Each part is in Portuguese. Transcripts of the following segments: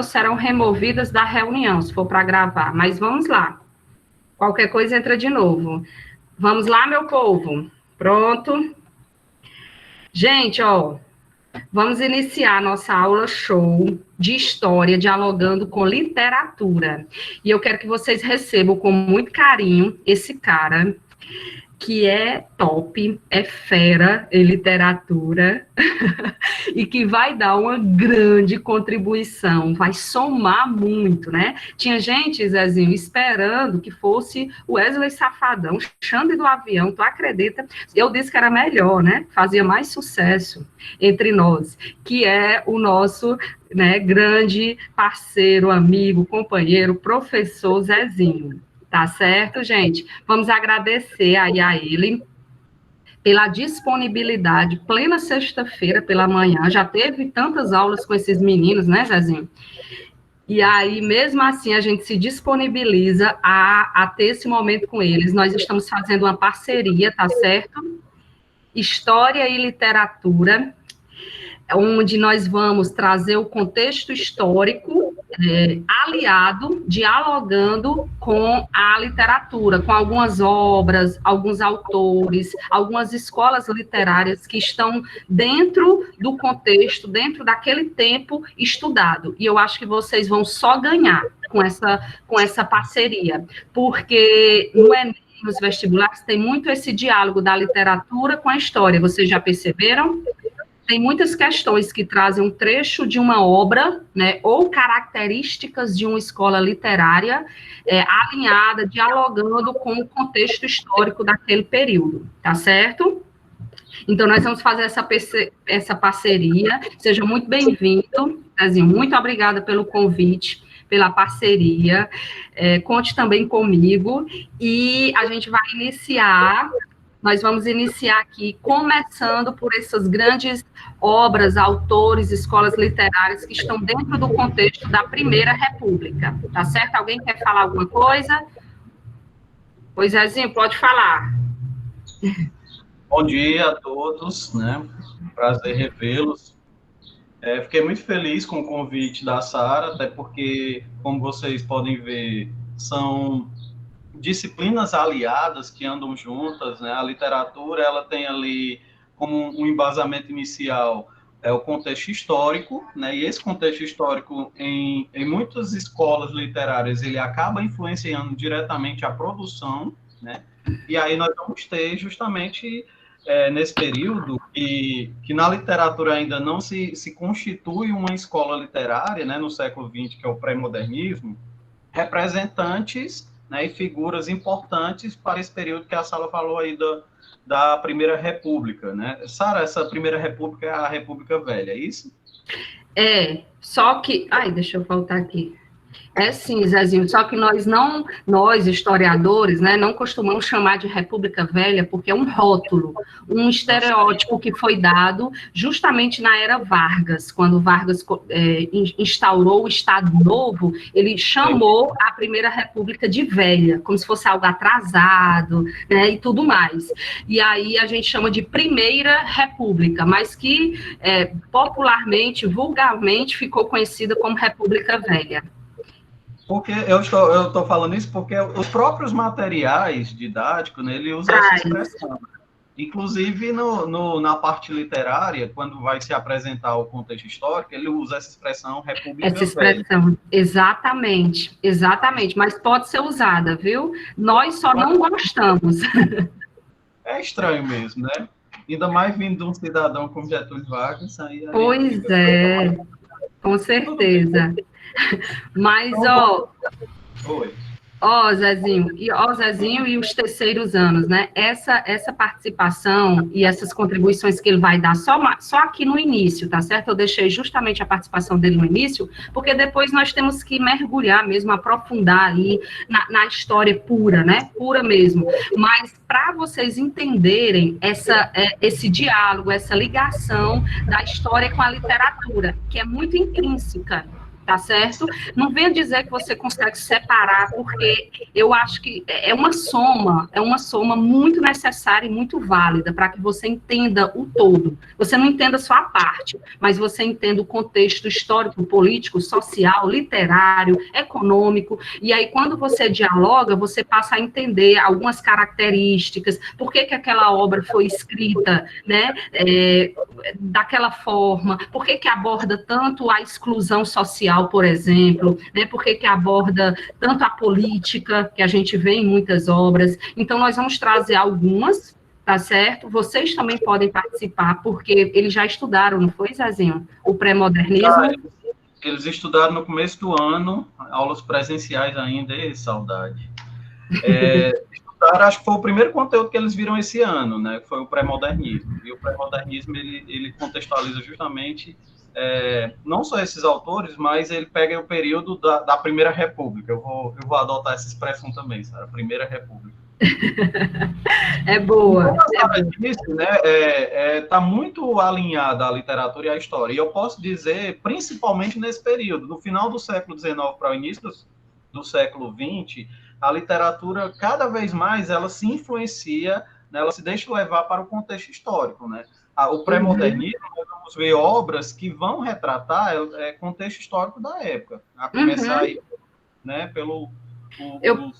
serão removidas da reunião, se for para gravar. Mas vamos lá. Qualquer coisa entra de novo. Vamos lá, meu povo. Pronto. Gente, ó, vamos iniciar nossa aula show de história, dialogando com literatura. E eu quero que vocês recebam com muito carinho esse cara, que é top, é fera em literatura, e que vai dar uma grande contribuição, vai somar muito, né? Tinha gente, Zezinho, esperando que fosse o Wesley Safadão, Xande do Avião, tu acredita? Eu disse que era melhor, né? Fazia mais sucesso entre nós, que é o nosso, né, grande parceiro, amigo, companheiro, professor Zezinho. Tá certo, gente? Vamos agradecer aí a ele pela disponibilidade, plena sexta-feira pela manhã, já teve tantas aulas com esses meninos, né, Zezinho? E aí, mesmo assim, a gente se disponibiliza a ter esse momento com eles. Nós estamos fazendo uma parceria, tá certo? História e literatura, onde nós vamos trazer o contexto histórico aliado, dialogando com a literatura, com algumas obras, alguns autores, algumas escolas literárias que estão dentro do contexto, dentro daquele tempo estudado. E eu acho que vocês vão só ganhar com essa parceria, porque no Enem, nos vestibulares, tem muito esse diálogo da literatura com a história. Vocês já perceberam? Tem muitas questões que trazem um trecho de uma obra, né, ou características de uma escola literária alinhada, dialogando com o contexto histórico daquele período, tá certo? Então, nós vamos fazer essa parceria. Seja muito bem-vindo, Zezinho. Muito obrigada pelo convite, pela parceria. Conte também comigo. E a gente vai iniciar... Nós vamos iniciar aqui, começando por essas grandes obras, autores, escolas literárias que estão dentro do contexto da Primeira República, tá certo? Alguém quer falar alguma coisa? Pois, Zezinho, pode falar. Bom dia a todos, né? Prazer revê-los. Fiquei muito feliz com o convite da Sara, até porque, como vocês podem ver, são disciplinas aliadas que andam juntas, né? A literatura, ela tem ali como um embasamento inicial o contexto histórico, né? E esse contexto histórico em muitas escolas literárias ele acaba influenciando diretamente a produção, né? E aí nós vamos ter justamente nesse período que na literatura ainda não se constitui uma escola literária, né? No século XX, que é o pré-modernismo, representantes, né, e figuras importantes para esse período que a Sara falou aí da Primeira República, né? Sara, essa Primeira República é a República Velha, é isso? Só que... Ai, deixa eu voltar aqui. Sim, Zezinho, só que nós historiadores, né, não costumamos chamar de República Velha, porque é um rótulo, um estereótipo que foi dado justamente na era Vargas, quando Vargas instaurou o Estado Novo, ele chamou a Primeira República de velha, como se fosse algo atrasado, né, e tudo mais. E aí a gente chama de Primeira República, mas que popularmente, vulgarmente, ficou conhecida como República Velha. Porque eu estou falando isso porque os próprios materiais didáticos, né, ele usa essa expressão. Inclusive, na parte literária, quando vai se apresentar o contexto histórico, ele usa essa expressão República Velha. Essa expressão, exatamente, mas pode ser usada, viu? Nós só não gostamos. É estranho mesmo, né? Ainda mais vindo de um cidadão como Getúlio Vargas. Pois é, com certeza. Mas, Zezinho e os terceiros anos, né? Essa participação e essas contribuições que ele vai dar só aqui no início, tá certo? Eu deixei justamente a participação dele no início, porque depois nós temos que mergulhar mesmo, aprofundar aí na história pura, né? Pura mesmo. Mas para vocês entenderem esse diálogo, essa ligação da história com a literatura, que é muito intrínseca, tá certo? Não venha dizer que você consegue separar, porque eu acho que é uma soma muito necessária e muito válida para que você entenda o todo. Você não entenda só a parte, mas você entenda o contexto histórico, político, social, literário, econômico, e aí quando você dialoga, você passa a entender algumas características, por que aquela obra foi escrita, né, daquela forma, por que aborda tanto a exclusão social, por exemplo, né? Por que aborda tanto a política, que a gente vê em muitas obras. Então, nós vamos trazer algumas, tá certo? Vocês também podem participar, porque eles já estudaram, não foi, Zezinho? O pré-modernismo. Eles estudaram no começo do ano, aulas presenciais ainda, e saudade. Estudaram, acho que foi o primeiro conteúdo que eles viram esse ano, né? Foi o pré-modernismo. E o pré-modernismo, ele contextualiza justamente não só esses autores, mas ele pega o período da Primeira República. Eu vou adotar essa expressão também, Sara, Primeira República. É boa. Como a Sara disse, né, tá muito alinhada a literatura e a história. E eu posso dizer, principalmente nesse período, no final do século XIX para o início do século XX, a literatura, cada vez mais, ela se influencia, né, ela se deixa levar para o contexto histórico, né? O pré-modernismo, nós vamos ver obras que vão retratar contexto histórico da época, a começar aí, né, pelo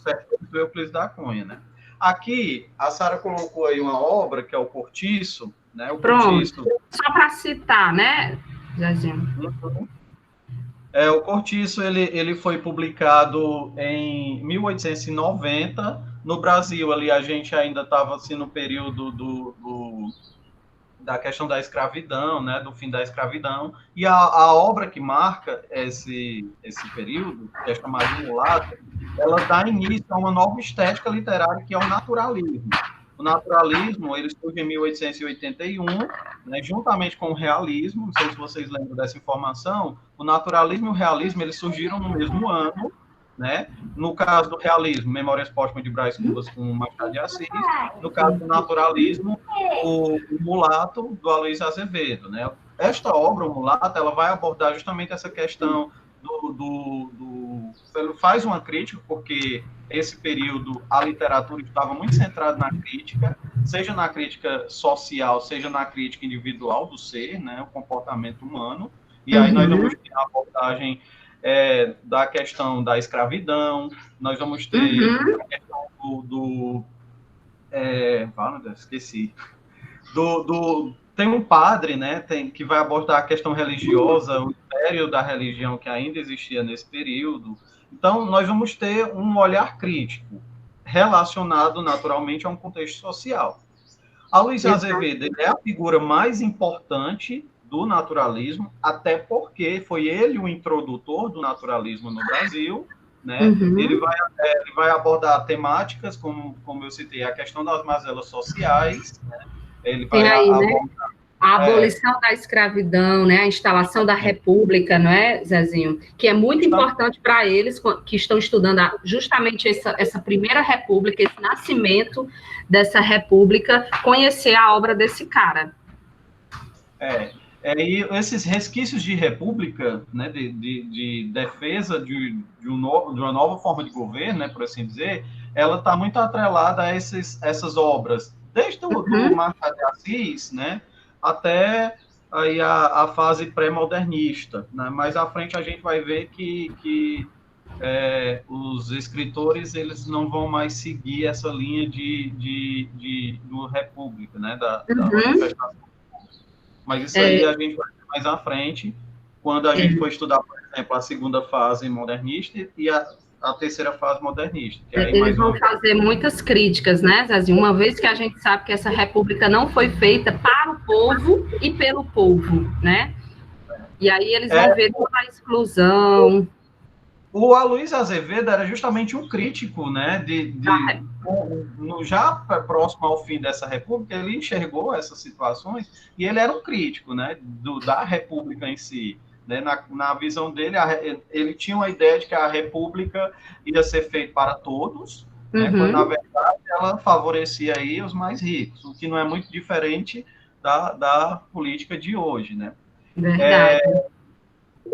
século Euclides da Cunha, né? Aqui, a Sara colocou aí uma obra, que é o Cortiço, né? O Cortiço. Só para citar, né, Zezinho? O Cortiço, ele foi publicado em 1890. No Brasil, ali, a gente ainda estava assim, no período da questão da escravidão, né? Do fim da escravidão. E a obra que marca esse período, que é chamada de Mulato, ela dá início a uma nova estética literária, que é o naturalismo. O naturalismo, ele surge em 1881, né, juntamente com o realismo. Não sei se vocês lembram dessa informação. O naturalismo e o realismo, eles surgiram no mesmo ano, né? No caso do realismo, Memórias Póstumas de Brás Cubas com Machado de Assis. No caso do naturalismo, o Mulato, do Aloysio Azevedo, né? Esta obra, o Mulato, ela vai abordar justamente essa questão ele faz uma crítica, porque esse período a literatura estava muito centrada na crítica, seja na crítica social, seja na crítica individual do ser, né, o comportamento humano, e aí nós vamos ter a abordagem da questão da escravidão, nós vamos ter a questão esqueci, tem um padre, né, que vai abordar a questão religiosa, o império da religião que ainda existia nesse período. Então, nós vamos ter um olhar crítico relacionado, naturalmente, a um contexto social. Aloysio Azevedo é a figura mais importante do naturalismo, até porque foi ele o introdutor do naturalismo no Brasil, né? Ele vai abordar temáticas, como eu citei, a questão das mazelas sociais, né? Ele vai abordar a abolição da escravidão, né, a instalação da república, não é, Zezinho? Que é muito importante para eles, que estão estudando justamente essa primeira república, esse nascimento dessa república, conhecer a obra desse cara. E esses resquícios de república, né, de defesa de uma nova forma de governo, né, por assim dizer, ela está muito atrelada a essas obras, desde o Machado de Assis, né, até aí a fase pré-modernista, né? Mais à frente a gente vai ver que os escritores eles não vão mais seguir essa linha do República, né? Da manifestação. Mas isso aí a gente vai ver mais à frente, quando a gente for estudar, por exemplo, a segunda fase modernista e a terceira fase modernista. Que aí eles vão fazer muitas críticas, né, Zezinho? Uma vez que a gente sabe que essa república não foi feita para o povo e pelo povo, né? E aí eles vão ver toda a exclusão. O Aloysio Azevedo era justamente um crítico, né? Já próximo ao fim dessa república, ele enxergou essas situações e ele era um crítico, né? Da república em si. Né? Na visão dele, ele tinha uma ideia de que a república ia ser feita para todos, né? Quando, na verdade, ela favorecia aí os mais ricos, o que não é muito diferente da política de hoje, né? Verdade.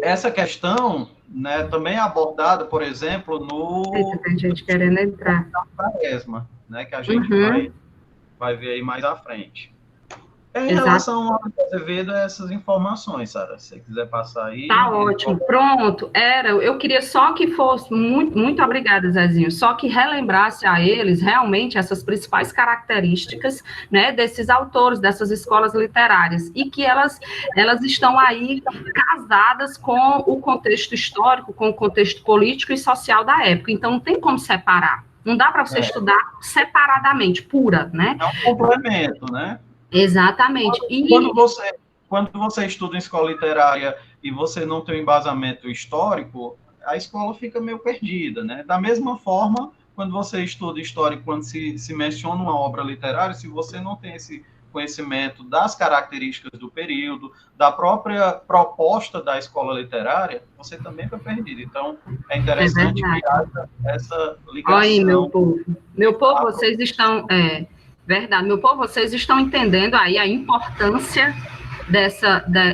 Essa questão né, também é abordada, por exemplo, no Tem gente querendo entrar. Quaresma, né, que a gente vai ver aí mais à frente. Em Exato. relação ao Azevedo, essas informações, Sara, se você quiser passar aí. Tá ótimo. Pronto. Eu queria só que fosse, muito obrigada, Zezinho, só que relembrasse a eles realmente essas principais características, né, desses autores, dessas escolas literárias, e que elas estão aí casadas com o contexto histórico, com o contexto político e social da época. Então, não tem como separar. Não dá para você estudar separadamente, pura, né? É um complemento, né? Exatamente. Quando você estuda em escola literária e você não tem um embasamento histórico, a escola fica meio perdida, né? Da mesma forma, quando você estuda história, quando se menciona uma obra literária, se você não tem esse conhecimento das características do período, da própria proposta da escola literária, você também fica perdido. Então, é interessante que haja essa ligação. Olha aí, meu povo. Meu povo, vocês estão... Verdade, meu povo, vocês estão entendendo aí a importância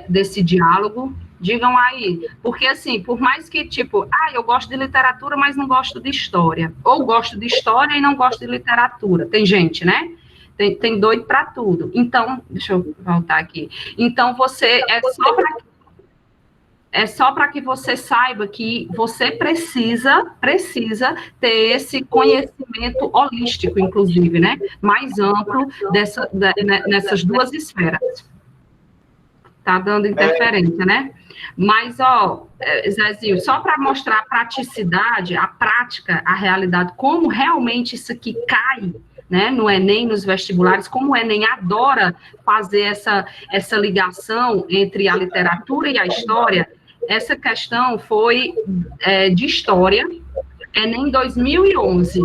desse diálogo? Digam aí, porque assim, por mais que, tipo, eu gosto de literatura, mas não gosto de história, ou gosto de história e não gosto de literatura, tem gente, né? Tem doido para tudo. Então, deixa eu voltar aqui. Então, é só para que você saiba que você precisa ter esse conhecimento holístico, inclusive, né? Mais amplo nessas duas esferas. Tá dando interferência, né? Mas, Zezinho, só para mostrar a praticidade, a prática, a realidade, como realmente isso aqui cai, né, no Enem, nos vestibulares, como o Enem adora fazer essa ligação entre a literatura e a história. Essa questão foi de história, Enem 2011.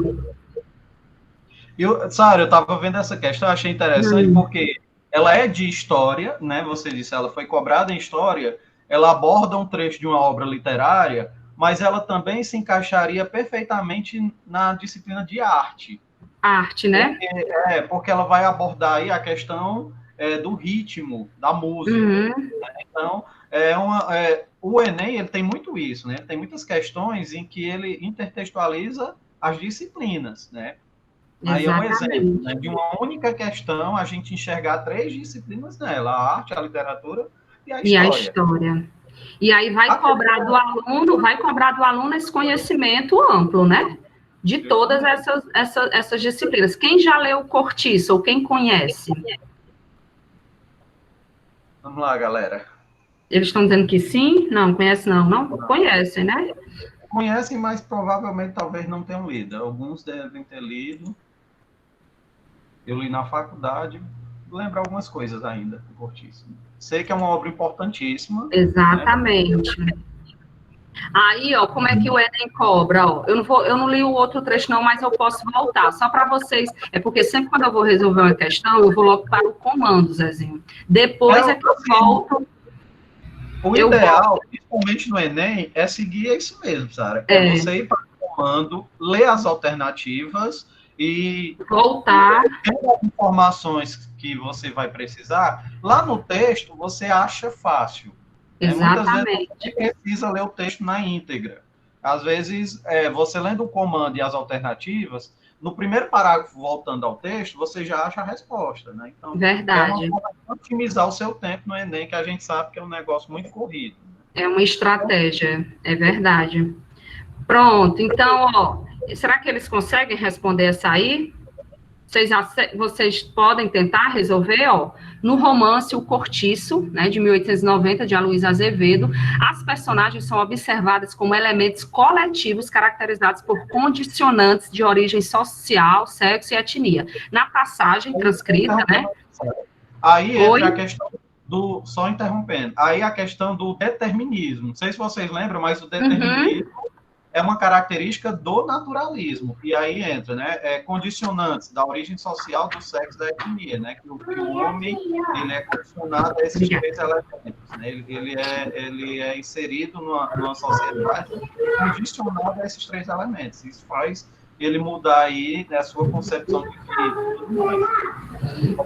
Sara, eu estava vendo essa questão, achei interessante, porque ela é de história, né? Você disse, ela foi cobrada em história, ela aborda um trecho de uma obra literária, mas ela também se encaixaria perfeitamente na disciplina de arte. Arte, né? Porque ela vai abordar aí a questão do ritmo, da música. Né? Então, o Enem ele tem muito isso, né? Ele tem muitas questões em que ele intertextualiza as disciplinas, né? Aí é um exemplo, né? De uma única questão, a gente enxergar 3 disciplinas nela, a arte, a literatura e a história. E aí vai cobrar do aluno esse conhecimento amplo, né? De todas essas disciplinas. Quem já leu Cortiça, ou quem conhece? Vamos lá, galera. Eles estão dizendo que sim? Não, conhece não. Não conhecem, né? Conhecem, mas provavelmente talvez não tenham lido. Alguns devem ter lido. Eu li na faculdade, lembro algumas coisas ainda do Cortiça. Sei que é uma obra importantíssima. Exatamente. Né? Aí, como é que o Enem cobra? Eu não li o outro trecho não, mas eu posso voltar. Só para vocês, porque sempre quando eu vou resolver uma questão, eu vou logo para o comando, Zezinho. Depois que eu volto... O ideal, principalmente no Enem, é seguir isso mesmo, Sara. É você ir para o comando, ler as alternativas e voltar. As informações que você vai precisar, lá no texto você acha fácil. Exatamente. Muitas vezes você precisa ler o texto na íntegra. Às vezes, você lendo o comando e as alternativas, no primeiro parágrafo, voltando ao texto, você já acha a resposta, né? Então, verdade. É uma forma de otimizar o seu tempo no Enem, que a gente sabe que é um negócio muito corrido. É uma estratégia, é verdade. Pronto, então, será que eles conseguem responder essa aí? Vocês podem tentar resolver, no romance O Cortiço, né, de 1890, de Aloysio Azevedo, as personagens são observadas como elementos coletivos caracterizados por condicionantes de origem social, sexo e etnia. Na passagem transcrita, né? Aí entra a questão só interrompendo, aí a questão do determinismo. Não sei se vocês lembram, mas o determinismo é uma característica do naturalismo. E aí entra, né, condicionantes da origem social, do sexo e da etnia, né, que o homem ele é condicionado a esses 3 elementos, né, ele é inserido numa sociedade condicionada a esses 3 elementos. Isso faz ele mudar aí, né, a sua concepção de vida e tudo mais.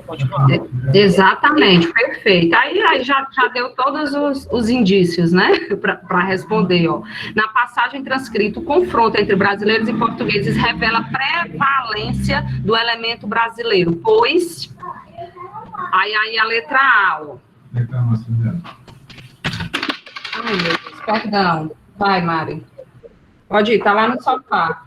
Pode continuar. Exatamente, perfeito. Aí já deu todos os indícios, né, para responder. Ó. Na passagem transcrita, o confronto entre brasileiros e portugueses revela prevalência do elemento brasileiro, pois. Aí a letra A. Ó. Ai, meu Deus, perdão. Vai, Mari. Pode ir, tá lá no sofá.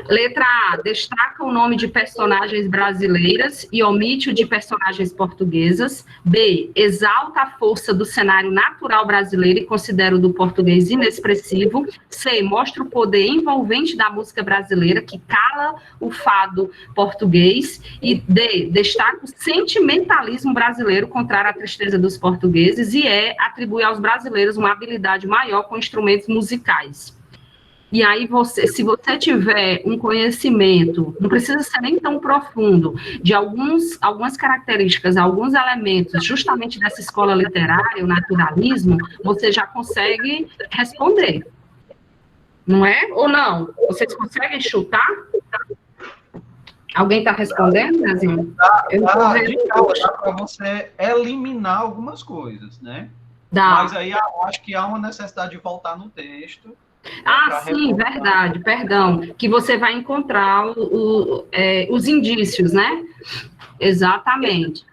Letra A, destaca o nome de personagens brasileiras e omite o de personagens portuguesas. B, exalta a força do cenário natural brasileiro e considera o do português inexpressivo. C, mostra o poder envolvente da música brasileira que cala o fado português. E D, destaca o sentimentalismo brasileiro contrário à tristeza dos portugueses. E E, atribui aos brasileiros uma habilidade maior com instrumentos musicais. E aí, se você tiver um conhecimento, não precisa ser nem tão profundo, de algumas características, alguns elementos, justamente dessa escola literária, o naturalismo, você já consegue responder. Não é? Ou não? Vocês conseguem chutar? Alguém está respondendo, Zezinho? Dá para você eliminar algumas coisas, né? Dá. Mas aí eu acho que há uma necessidade de voltar no texto. Sim, verdade, perdão. Que você vai encontrar os indícios, né? Exatamente.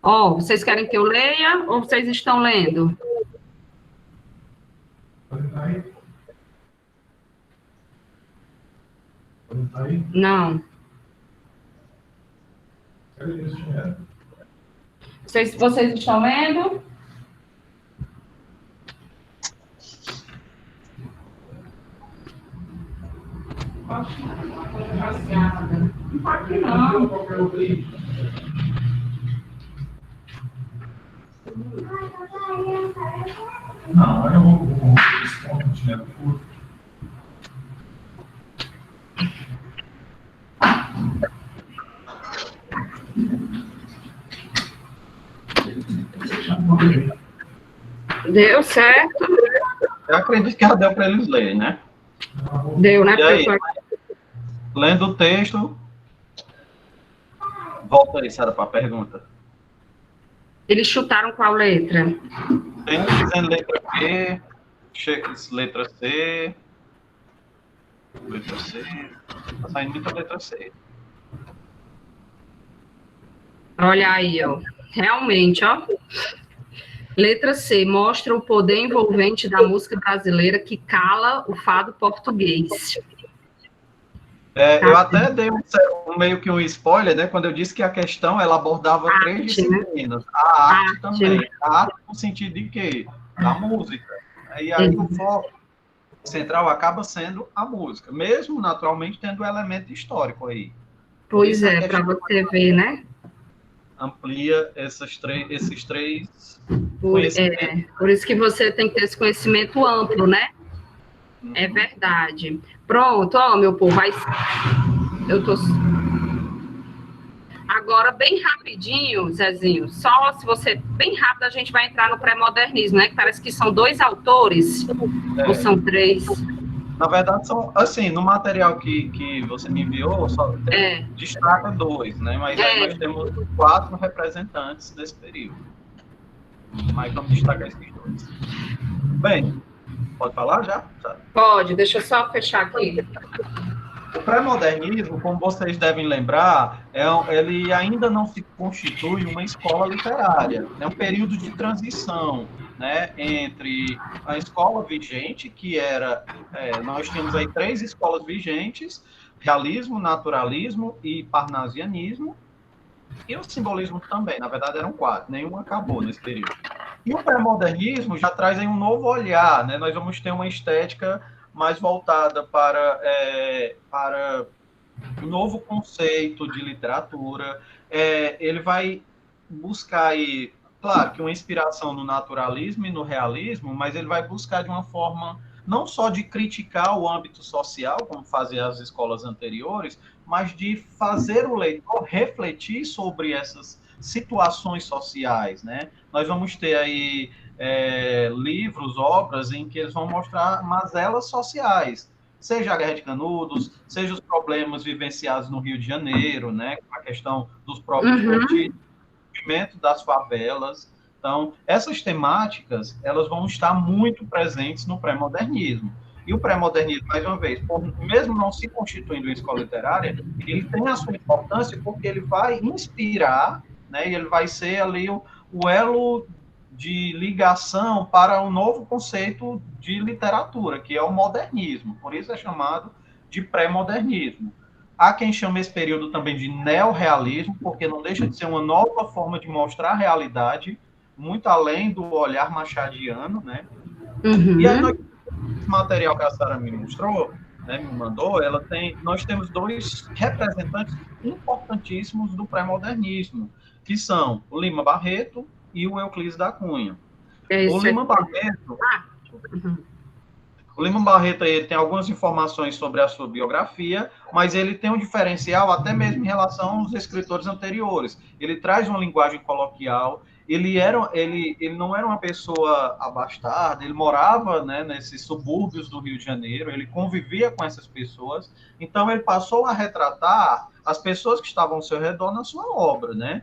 Ó, vocês querem que eu leia ou vocês estão lendo? Não. Vocês estão lendo? Não, aqui não. Não, eu vou Deu certo? Eu acredito que já deu para eles lerem, né? Deu, né? E aí, lendo o texto, volta aí, Sara, para a pergunta. Eles chutaram qual letra? Tem dizendo letra B, letra C, letra C, tá saindo muita letra C. Olha aí, ó. Realmente, ó. Letra C, mostra o poder envolvente da música brasileira que cala o fado português. Eu até dei meio que um spoiler, né? Quando eu disse que a questão ela abordava três disciplinas. Né? A arte também. Né? A arte no sentido de quê? Da música. E aí o foco central acaba sendo a música, mesmo naturalmente tendo o elemento histórico aí. Pois é, para você ver, né? Amplia esses três conhecimentos. Por isso que você tem que ter esse conhecimento amplo, né? É verdade. Pronto, ó, meu povo, eu tô... Agora, bem rapidinho, Zezinho, só se você... Bem rápido a gente vai entrar no pré-modernismo, né? Que parece que são 2 autores, ou são 3? Na verdade, são, assim, no material que você me enviou, só destaca 2, né? Mas aí nós temos 4 representantes desse período. Mas vamos destacar esses 2. Bem, pode falar já? Pode, deixa eu só fechar aqui. O pré-modernismo, como vocês devem lembrar, ele ainda não se constitui uma escola literária. É um período de transição, né, entre a escola vigente, que era... nós tínhamos aí 3 escolas vigentes, realismo, naturalismo e parnasianismo, e o simbolismo também, na verdade eram 4, nenhum acabou nesse período. E o pré-modernismo já traz aí um novo olhar, né? Nós vamos ter uma estética mais voltada para um novo conceito de literatura. Ele vai buscar aí, claro, que uma inspiração no naturalismo e no realismo, mas ele vai buscar de uma forma não só de criticar o âmbito social, como faziam as escolas anteriores, mas de fazer o leitor refletir sobre essas situações sociais, né? Nós vamos ter aí livros, obras em que eles vão mostrar mazelas sociais, seja a Guerra de Canudos, seja os problemas vivenciados no Rio de Janeiro, né, a questão dos próprios cortiços, o movimento das favelas. Então, essas temáticas, elas vão estar muito presentes no pré-modernismo. E o pré-modernismo, mais uma vez, mesmo não se constituindo em escola literária, ele tem a sua importância porque ele vai inspirar, né, e ele vai ser ali o elo de ligação para um novo conceito de literatura, que é o modernismo. Por isso é chamado de pré-modernismo. Há quem chame esse período também de neorrealismo, porque não deixa de ser uma nova forma de mostrar a realidade, muito além do olhar machadiano, né? E aí nós esse material que a Sara me mostrou, né, me mandou, nós temos dois representantes importantíssimos do pré-modernismo, que são o Lima Barreto e o Euclides da Cunha. O Lima Barreto ele tem algumas informações sobre a sua biografia, mas ele tem um diferencial até mesmo em relação aos escritores anteriores. Ele traz uma linguagem coloquial. Ele não era uma pessoa abastada, ele morava, né, nesses subúrbios do Rio de Janeiro, ele convivia com essas pessoas, então ele passou a retratar as pessoas que estavam ao seu redor na sua obra, né?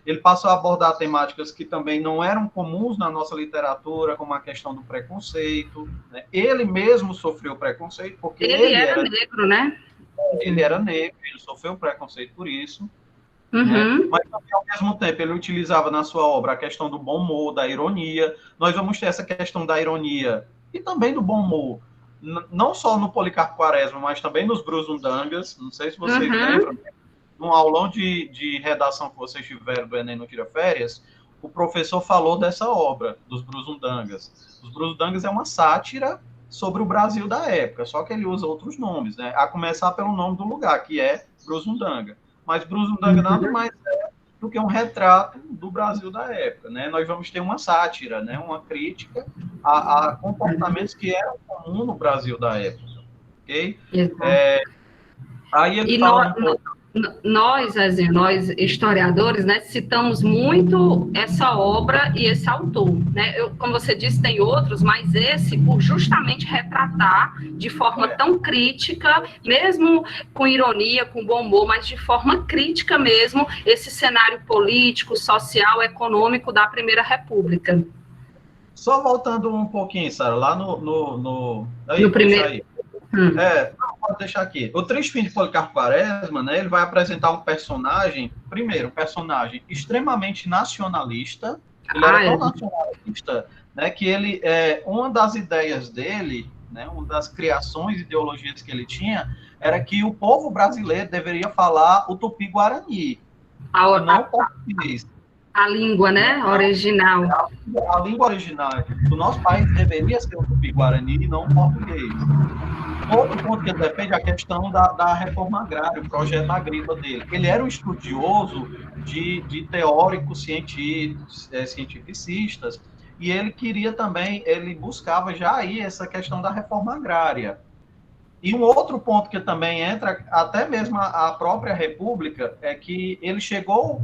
Ele passou a abordar temáticas que também não eram comuns na nossa literatura, como a questão do preconceito, né? Ele mesmo sofreu preconceito, porque ele era negro, né? Ele era negro, ele sofreu preconceito por isso. Né? Mas também, ao mesmo tempo, ele utilizava na sua obra a questão do bom humor, da ironia. Nós vamos ter essa questão da ironia e também do bom humor, não só no Policarpo Quaresma, mas também nos Brusundangas. Não sei se vocês lembram, num aulão de redação que vocês tiveram do Enem no Tira Férias, o professor falou dessa obra, dos Brusundangas. Os Brusundangas é uma sátira sobre o Brasil da época, só que ele usa outros nomes, né? A começar pelo nome do lugar, que é Brusundanga. Mas Brusundanga nada mais é do que um retrato do Brasil da época, né? Nós vamos ter uma sátira, né? Uma crítica a comportamentos que eram comuns no Brasil da época, ok? Aí ele fala um pouco... Nós historiadores, né, citamos muito essa obra e esse autor, né? Como você disse, tem outros, mas esse, por justamente retratar de forma tão crítica, mesmo com ironia, com bom humor, mas de forma crítica mesmo, esse cenário político, social, econômico da Primeira República. Só voltando um pouquinho, Sara, lá no primeiro... Aí. Pode deixar aqui. O Triste Fim de Policarpo Quaresma, né, ele vai apresentar um personagem extremamente nacionalista. Ele era tão nacionalista, né, que uma das ideias dele, né, uma das criações ideologias que ele tinha, era que o povo brasileiro deveria falar o tupi-guarani, e não o português. A língua, né, original. A língua original do nosso país deveria ser o tupi-guarani e não o português. Outro ponto que ele defende é a questão da reforma agrária, o projeto agrícola dele. Ele era um estudioso de teóricos cientificistas, e ele queria também, ele buscava já aí essa questão da reforma agrária. E um outro ponto que também entra, até mesmo a própria República, é que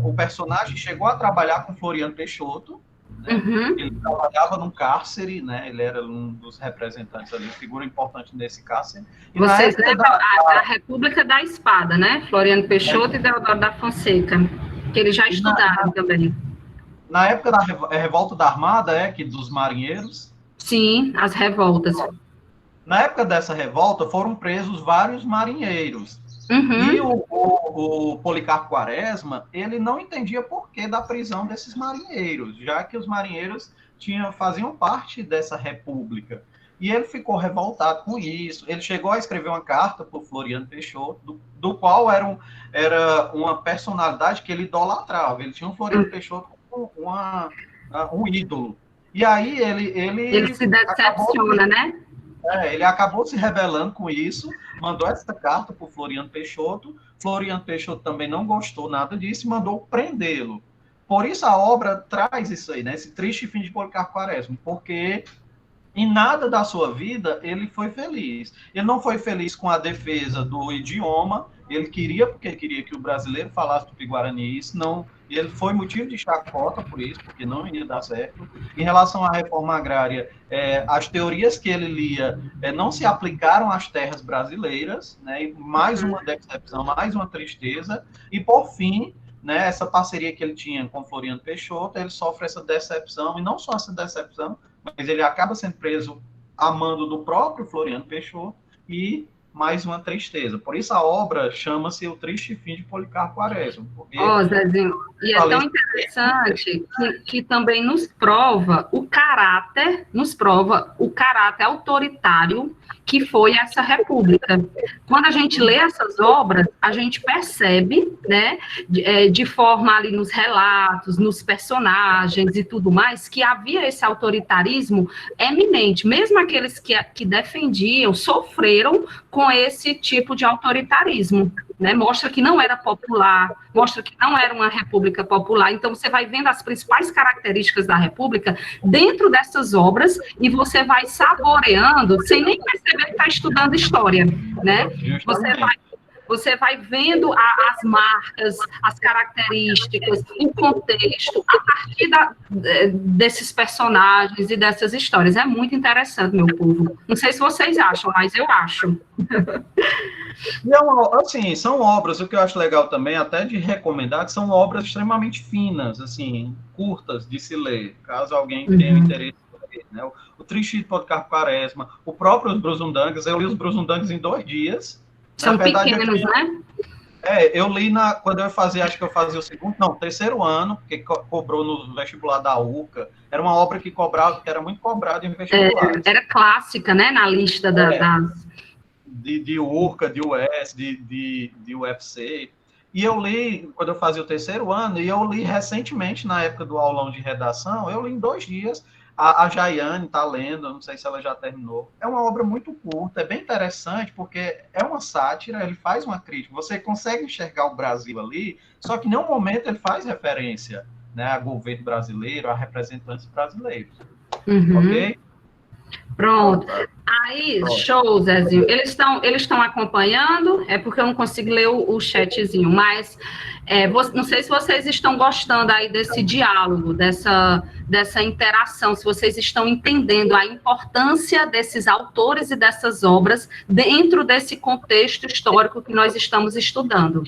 o personagem chegou a trabalhar com Floriano Peixoto, né? Ele trabalhava num cárcere, né? Ele era um dos representantes ali, figura importante nesse cárcere. E vocês lembram a República da Espada, né? Floriano Peixoto e Deodoro da Fonseca, que eles já estudaram também. Na época da Revolta da Armada, dos marinheiros? Sim, as revoltas. Na época dessa revolta, foram presos vários marinheiros. E o Policarpo Quaresma, ele não entendia porquê da prisão desses marinheiros, já que os marinheiros faziam parte dessa república. E ele ficou revoltado com isso. Ele chegou a escrever uma carta para o Floriano Peixoto, do qual era uma personalidade que ele idolatrava. Ele tinha um Floriano Peixoto como um ídolo. E aí ele se decepciona, né? Ele acabou se rebelando com isso, mandou essa carta para o Floriano Peixoto. Floriano Peixoto também não gostou nada disso e mandou prendê-lo. Por isso a obra traz isso aí, né? Esse Triste Fim de Policarpo Quaresma, porque em nada da sua vida ele foi feliz. Ele não foi feliz com a defesa do idioma, Ele queria, porque ele queria que o brasileiro falasse tupi-guarani, e isso não... E ele foi motivo de chacota por isso, porque não ia dar certo. Em relação à reforma agrária, as teorias que ele lia não se aplicaram às terras brasileiras, né? E mais uma decepção, mais uma tristeza. E, por fim, né, essa parceria que ele tinha com Floriano Peixoto, ele sofre essa decepção, e não só essa decepção, mas ele acaba sendo preso a mando do próprio Floriano Peixoto, e mais uma tristeza. Por isso a obra chama-se O Triste Fim de Policarpo Quaresma. Ó, Zezinho, e é tão interessante que também nos prova o caráter autoritário que foi essa república. Quando a gente lê essas obras, a gente percebe, né, de forma ali nos relatos, nos personagens e tudo mais, que havia esse autoritarismo eminente. Mesmo aqueles que defendiam, sofreram com esse tipo de autoritarismo, né? Mostra que não era popular, mostra que não era uma república popular. Então, você vai vendo as principais características da república dentro dessas obras e você vai saboreando, sem nem perceber que está estudando história, né? Você vai vendo as marcas, as características, o contexto, a partir desses personagens e dessas histórias. É muito interessante, meu povo. Não sei se vocês acham, mas eu acho. Assim, são obras, o que eu acho legal também, até de recomendar, que são obras extremamente finas, assim, curtas de se ler, caso alguém tenha interesse em ler, né? O Triste de Policarpo Quaresma, o próprio Os Brusundangas, eu li Os Brusundangas em 2 dias. São pequenos, né? Eu li quando eu fazia, acho que eu fazia o terceiro ano, porque cobrou no vestibular da UCA. Era uma obra que era muito cobrada em vestibular. Era clássica, né, na lista das... De URCA, de US, de UFC. E eu li, quando eu fazia o terceiro ano, e eu li recentemente, na época do aulão de redação, eu li em 2 dias. A Jaiane está lendo, não sei se ela já terminou. É uma obra muito curta, é bem interessante, porque é uma sátira, ele faz uma crítica. Você consegue enxergar o Brasil ali, só que em nenhum momento ele faz referência, né, a governo brasileiro, a representantes brasileiros. Ok? Pronto. Aí, show, Zezinho. Eles estão acompanhando, é porque eu não consigo ler o chatzinho, mas não sei se vocês estão gostando aí desse diálogo, dessa interação, se vocês estão entendendo a importância desses autores e dessas obras dentro desse contexto histórico que nós estamos estudando.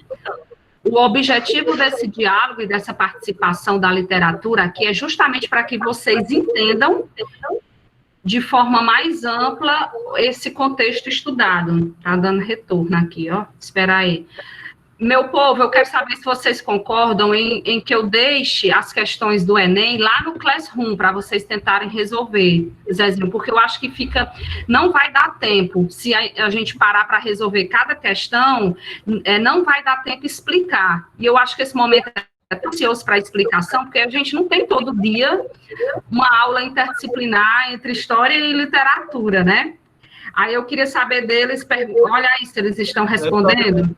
O objetivo desse diálogo e dessa participação da literatura aqui é justamente para que vocês entendam de forma mais ampla esse contexto estudado. Tá dando retorno aqui, ó. Espera aí. Meu povo, eu quero saber se vocês concordam em que eu deixe as questões do Enem lá no Classroom, para vocês tentarem resolver, Zezinho, porque eu acho que não vai dar tempo, se a gente parar para resolver cada questão, não vai dar tempo explicar. E eu acho que esse momento é ansioso para a explicação, porque a gente não tem todo dia uma aula interdisciplinar entre história e literatura, né? Aí eu queria saber deles, olha aí se eles estão respondendo.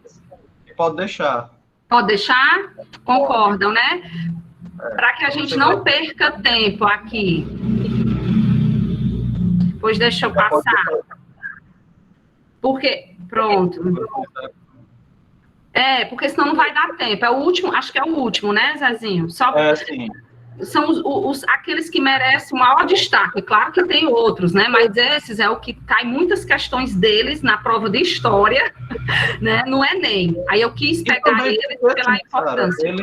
Pode deixar. Pode deixar? Concordam, né? Para que a gente não perca tempo aqui. Pois deixa eu passar. Porque, pronto. Porque senão não vai dar tempo. É o último, acho que é o último, né, Zezinho? Sim. São aqueles que merecem o maior destaque. Claro que tem outros, né? Mas esses é o que cai muitas questões deles na prova de história, né? No Enem. Aí eu quis pegar eles pela importância.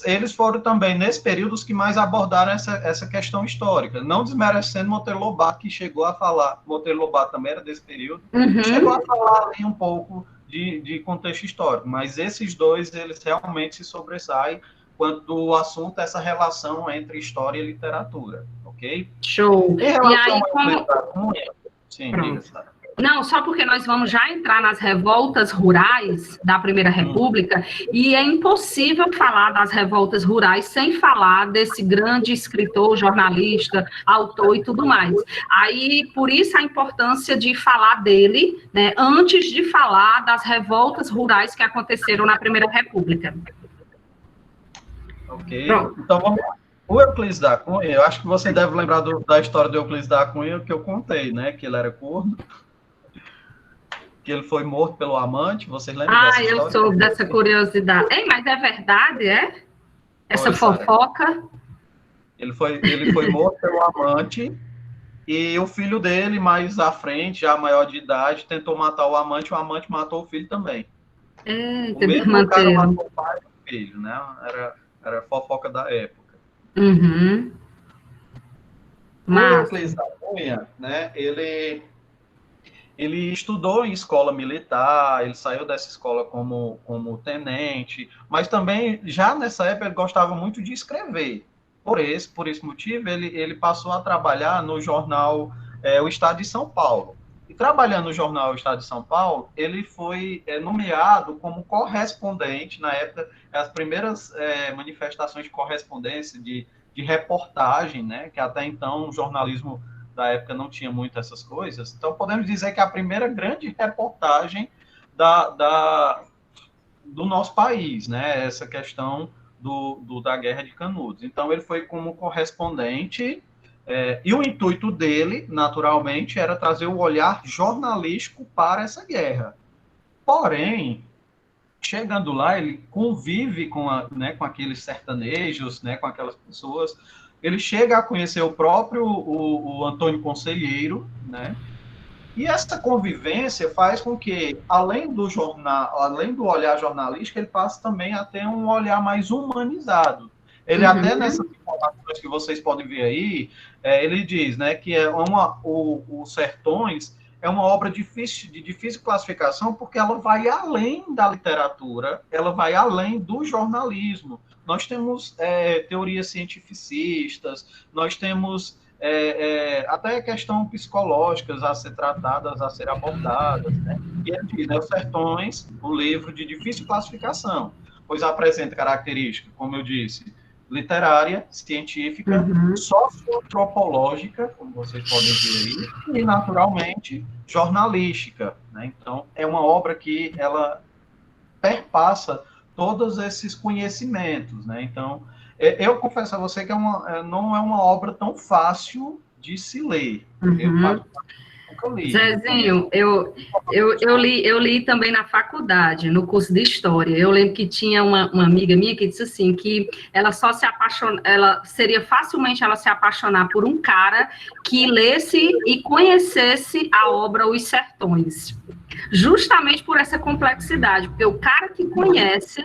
Eles foram também, nesse período, os que mais abordaram essa questão histórica. Não desmerecendo Monteiro Lobato, que chegou a falar. Monteiro Lobato também era desse período. Chegou a falar ali um pouco de contexto histórico. Mas esses dois, eles realmente se sobressaem quando o assunto é essa relação entre história e literatura, ok? Show. Em relação a Cunha, sim, diga, Sara. Não, só porque nós vamos já entrar nas revoltas rurais da Primeira República, e é impossível falar das revoltas rurais sem falar desse grande escritor, jornalista, autor e tudo mais. Aí, por isso a importância de falar dele, né, antes de falar das revoltas rurais que aconteceram na Primeira República. Ok, então vamos lá. O Euclides da Cunha, eu acho que você deve lembrar da história do Euclides da Cunha que eu contei, né? Que ele era corno, que ele foi morto pelo amante. Vocês lembram Ah, dessa eu história? soube dessa curiosidade. Ei, mas é verdade, é? Essa Foi, Sara. fofoca? Ele foi morto pelo amante, e o filho dele, mais à frente, já maior de idade, tentou matar o amante matou o filho também. O Eita, mesmo cara manteiro. matou o pai e o filho, né? Era fofoca da época. Uhum. O Massa. Euclides da Cunha, né? Ele estudou em escola militar, ele saiu dessa escola como tenente, mas também, já nessa época, ele gostava muito de escrever. Por esse motivo, ele passou a trabalhar no jornal O Estado de São Paulo. E trabalhando no jornal O Estado de São Paulo, ele foi nomeado como correspondente, na época, as primeiras manifestações de correspondência, de reportagem, né, que até então o jornalismo da época não tinha muito essas coisas. Então, podemos dizer que é a primeira grande reportagem do nosso país, né? Essa questão da Guerra de Canudos. Então, ele foi como correspondente, e o intuito dele, naturalmente, era trazer o olhar jornalístico para essa guerra. Porém, chegando lá, ele convive com aqueles sertanejos, né, com aquelas pessoas. Ele chega a conhecer o próprio o Antônio Conselheiro, né? E essa convivência faz com que, além do jornal, além do olhar jornalístico, ele passe também a ter um olhar mais humanizado. Ele até nessas Uhum. informações que vocês podem ver aí, ele diz, né, que o Sertões é uma obra de difícil classificação porque ela vai além da literatura, ela vai além do jornalismo. Nós temos teorias cientificistas, nós temos até questão psicológicas a ser tratadas, a ser abordadas, né? E ele diz, né, Os Sertões, um livro de difícil classificação, pois apresenta características, como eu disse, literária, científica, Uhum. socioantropológica, como vocês podem ver aí, e, naturalmente, jornalística, né? Então, é uma obra que ela perpassa todos esses conhecimentos, né? Então, eu confesso a você que não é uma obra tão fácil de se ler. Eu Uhum. nunca li, eu conheço. Zezinho, eu li também na faculdade, no curso de História. Eu lembro que tinha uma amiga minha que disse assim, que ela só se apaixona, ela seria facilmente ela se apaixonar por um cara que lesse e conhecesse a obra Os Sertões. Justamente por essa complexidade, porque o cara que conhece,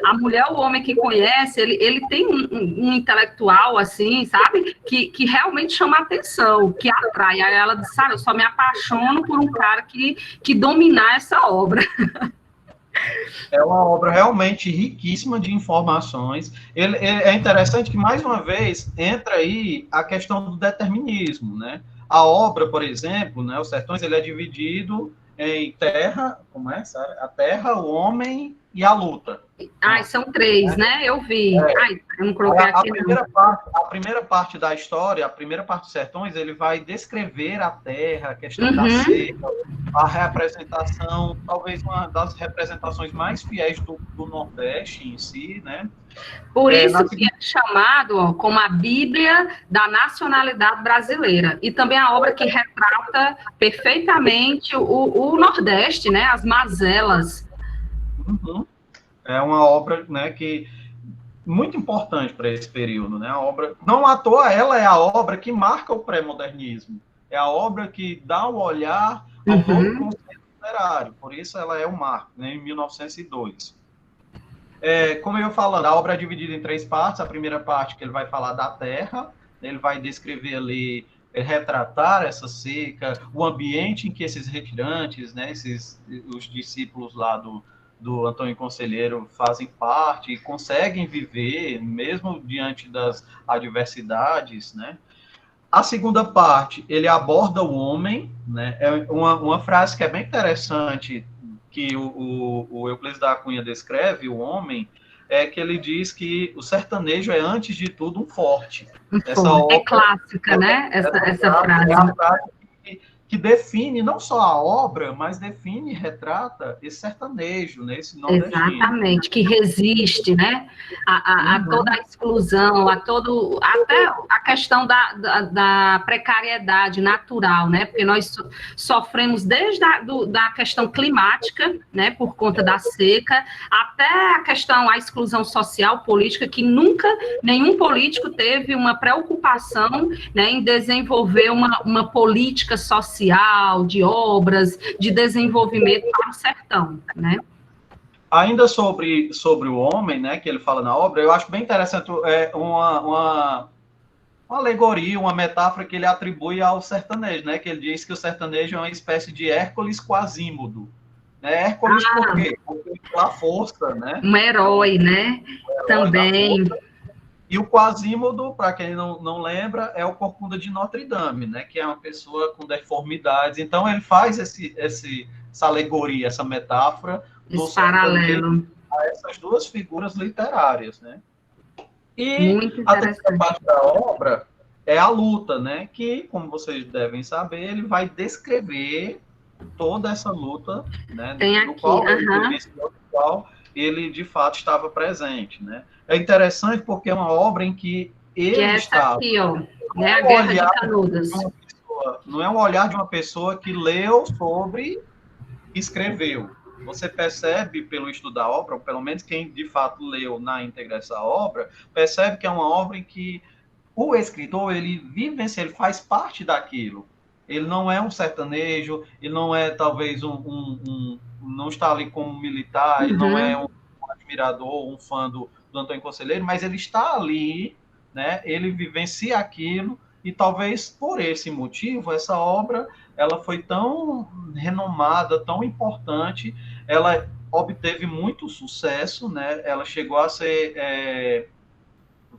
a mulher, o homem que conhece, ele tem um intelectual, assim, sabe, que realmente chama atenção, que atrai. Aí ela diz, sabe, eu só me apaixono por um cara que dominar essa obra. É uma obra realmente riquíssima de informações. É interessante que, mais uma vez, entra aí a questão do determinismo, né? A obra, por exemplo, né, Os Sertões, ele é dividido em terra, como é? Sabe? A terra, o homem e a luta. Ai, são três, né? Eu vi. Ai, eu não coloquei aqui, não. A primeira parte da história, a primeira parte dos Sertões, ele vai descrever a terra, a questão da Uhum. seca, a representação, talvez uma das representações mais fiéis do Nordeste em si, né? Por isso que é chamado como a Bíblia da nacionalidade brasileira. E também a obra que retrata perfeitamente o Nordeste, né? As mazelas. Uhum. É uma obra, né, que muito importante para esse período, né? A obra, não à toa, ela é a obra que marca o pré-modernismo. É a obra que dá o olhar ao novo conceito literário. Por isso ela é o marco, né, em 1902. Como eu ia falando, a obra é dividida em três partes. A primeira parte que ele vai falar da terra, ele vai descrever ali, retratar essa seca, o ambiente em que esses retirantes, né, os discípulos lá do Antônio Conselheiro fazem parte e conseguem viver, mesmo diante das adversidades, né? A segunda parte, ele aborda o homem, né? É uma frase que é bem interessante, que o Euclides da Cunha descreve, o homem, é que ele diz que o sertanejo é, antes de tudo, um forte. Essa É obra, clássica, né? Essa frase. é a frase que define não só a obra, mas define e retrata esse sertanejo, né, esse nordestino. Exatamente, que resiste, né, a toda a exclusão, até a questão da precariedade natural, né, porque nós sofremos desde da questão climática, né, por conta da seca, até a exclusão social, política, que nunca nenhum político teve uma preocupação, né, em desenvolver uma política social, de obras, de desenvolvimento para o sertão, né? Ainda sobre o homem, né, que ele fala na obra, eu acho bem interessante uma alegoria, uma metáfora que ele atribui ao sertanejo, né, que ele diz que o sertanejo é uma espécie de Hércules Quasímodo. Né? Hércules por quê? Porque pela força, né? Um herói, né? Também. E o Quasímodo, para quem não lembra, é o Corcunda de Notre Dame, né? Que é uma pessoa com deformidades. Então, ele faz essa alegoria, essa metáfora do paralelo a essas duas figuras literárias, né? E muito a terceira parte da obra é a luta, né? Que, como vocês devem saber, ele vai descrever toda essa luta, né? Tem no aqui, qual ele, de fato, estava presente, né? É interessante porque é uma obra em que ele está... aqui, ó, né, a Guerra de Canudos. Não é um olhar de uma pessoa que leu sobre e escreveu. Você percebe, pelo estudo da obra, ou pelo menos quem, de fato, leu na íntegra essa obra, percebe que é uma obra em que o escritor, ele vivencia, ele faz parte daquilo. Ele não é um sertanejo, ele não é, talvez, não está ali como militar, ele não é um admirador, um fã do Antônio Conselheiro, mas ele está ali, né? Ele vivencia aquilo, e talvez por esse motivo, essa obra ela foi tão renomada, tão importante, ela obteve muito sucesso, né? Ela chegou a ser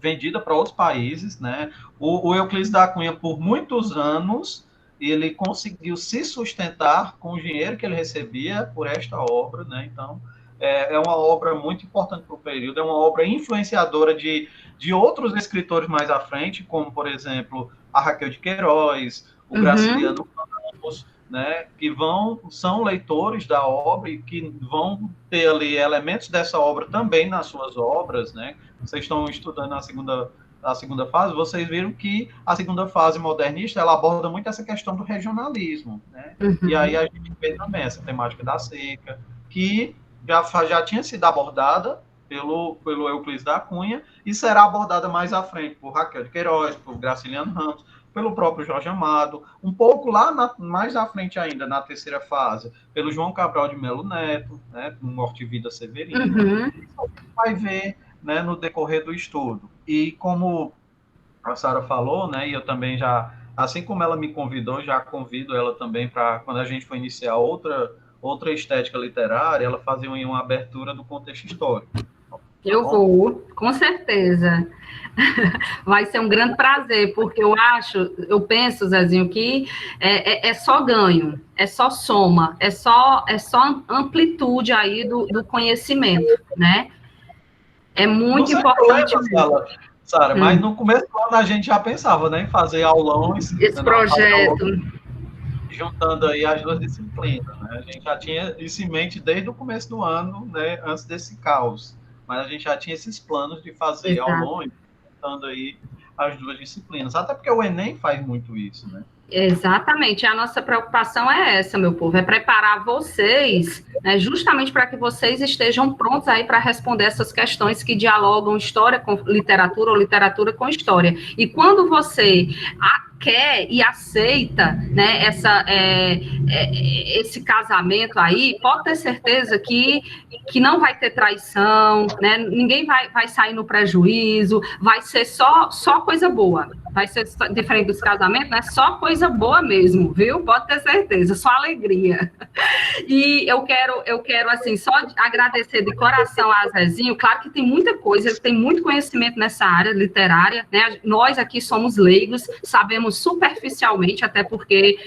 vendida para outros países, né? O Euclides da Cunha, por muitos anos, ele conseguiu se sustentar com o dinheiro que ele recebia por esta obra, né? Então, é uma obra muito importante para o período, é uma obra influenciadora de outros escritores mais à frente, como, por exemplo, a Raquel de Queiroz, o Graciliano Ramos, né? Que são leitores da obra e que vão ter ali elementos dessa obra também nas suas obras, né? Vocês estão estudando a segunda fase, vocês viram que a segunda fase modernista, ela aborda muito essa questão do regionalismo, né? E aí a gente vê também essa temática da seca, que já tinha sido abordada pelo Euclides da Cunha e será abordada mais à frente por Raquel de Queiroz, por Graciliano Ramos, pelo próprio Jorge Amado, um pouco lá mais à frente ainda, na terceira fase, pelo João Cabral de Melo Neto, né, no Morte e Vida Severino. Isso vai ver, né, no decorrer do estudo. E como a Sara falou, né, e eu também já, assim como ela me convidou, já convido ela também para, quando a gente for iniciar outra estética literária, ela fazer uma abertura do contexto histórico. Eu vou, com certeza. Vai ser um grande prazer, porque eu penso, Zezinho, que é só ganho, é só soma, é só amplitude aí do conhecimento, né? É muito importante. Sara, mas no começo do ano a gente já pensava, né, em fazer aulões. Esse projeto. Juntando aí as duas disciplinas, né? A gente já tinha isso em mente desde o começo do ano, né, antes desse caos. Mas a gente já tinha esses planos de fazer aulões, juntando aí as duas disciplinas. Até porque o Enem faz muito isso, né? Exatamente, a nossa preocupação é essa, meu povo, é preparar vocês, né, justamente para que vocês estejam prontos aí para responder essas questões que dialogam história com literatura ou literatura com história. E quando você quer e aceita, né, esse casamento aí, pode ter certeza que não vai ter traição, né, ninguém vai sair no prejuízo, vai ser só coisa boa. Vai ser diferente dos casamentos, né? Só coisa boa mesmo, viu? Pode ter certeza, só alegria. E eu quero assim, só agradecer de coração a Zezinho. Claro que tem muita coisa, ele tem muito conhecimento nessa área literária, né? Nós aqui somos leigos, sabemos superficialmente, até porque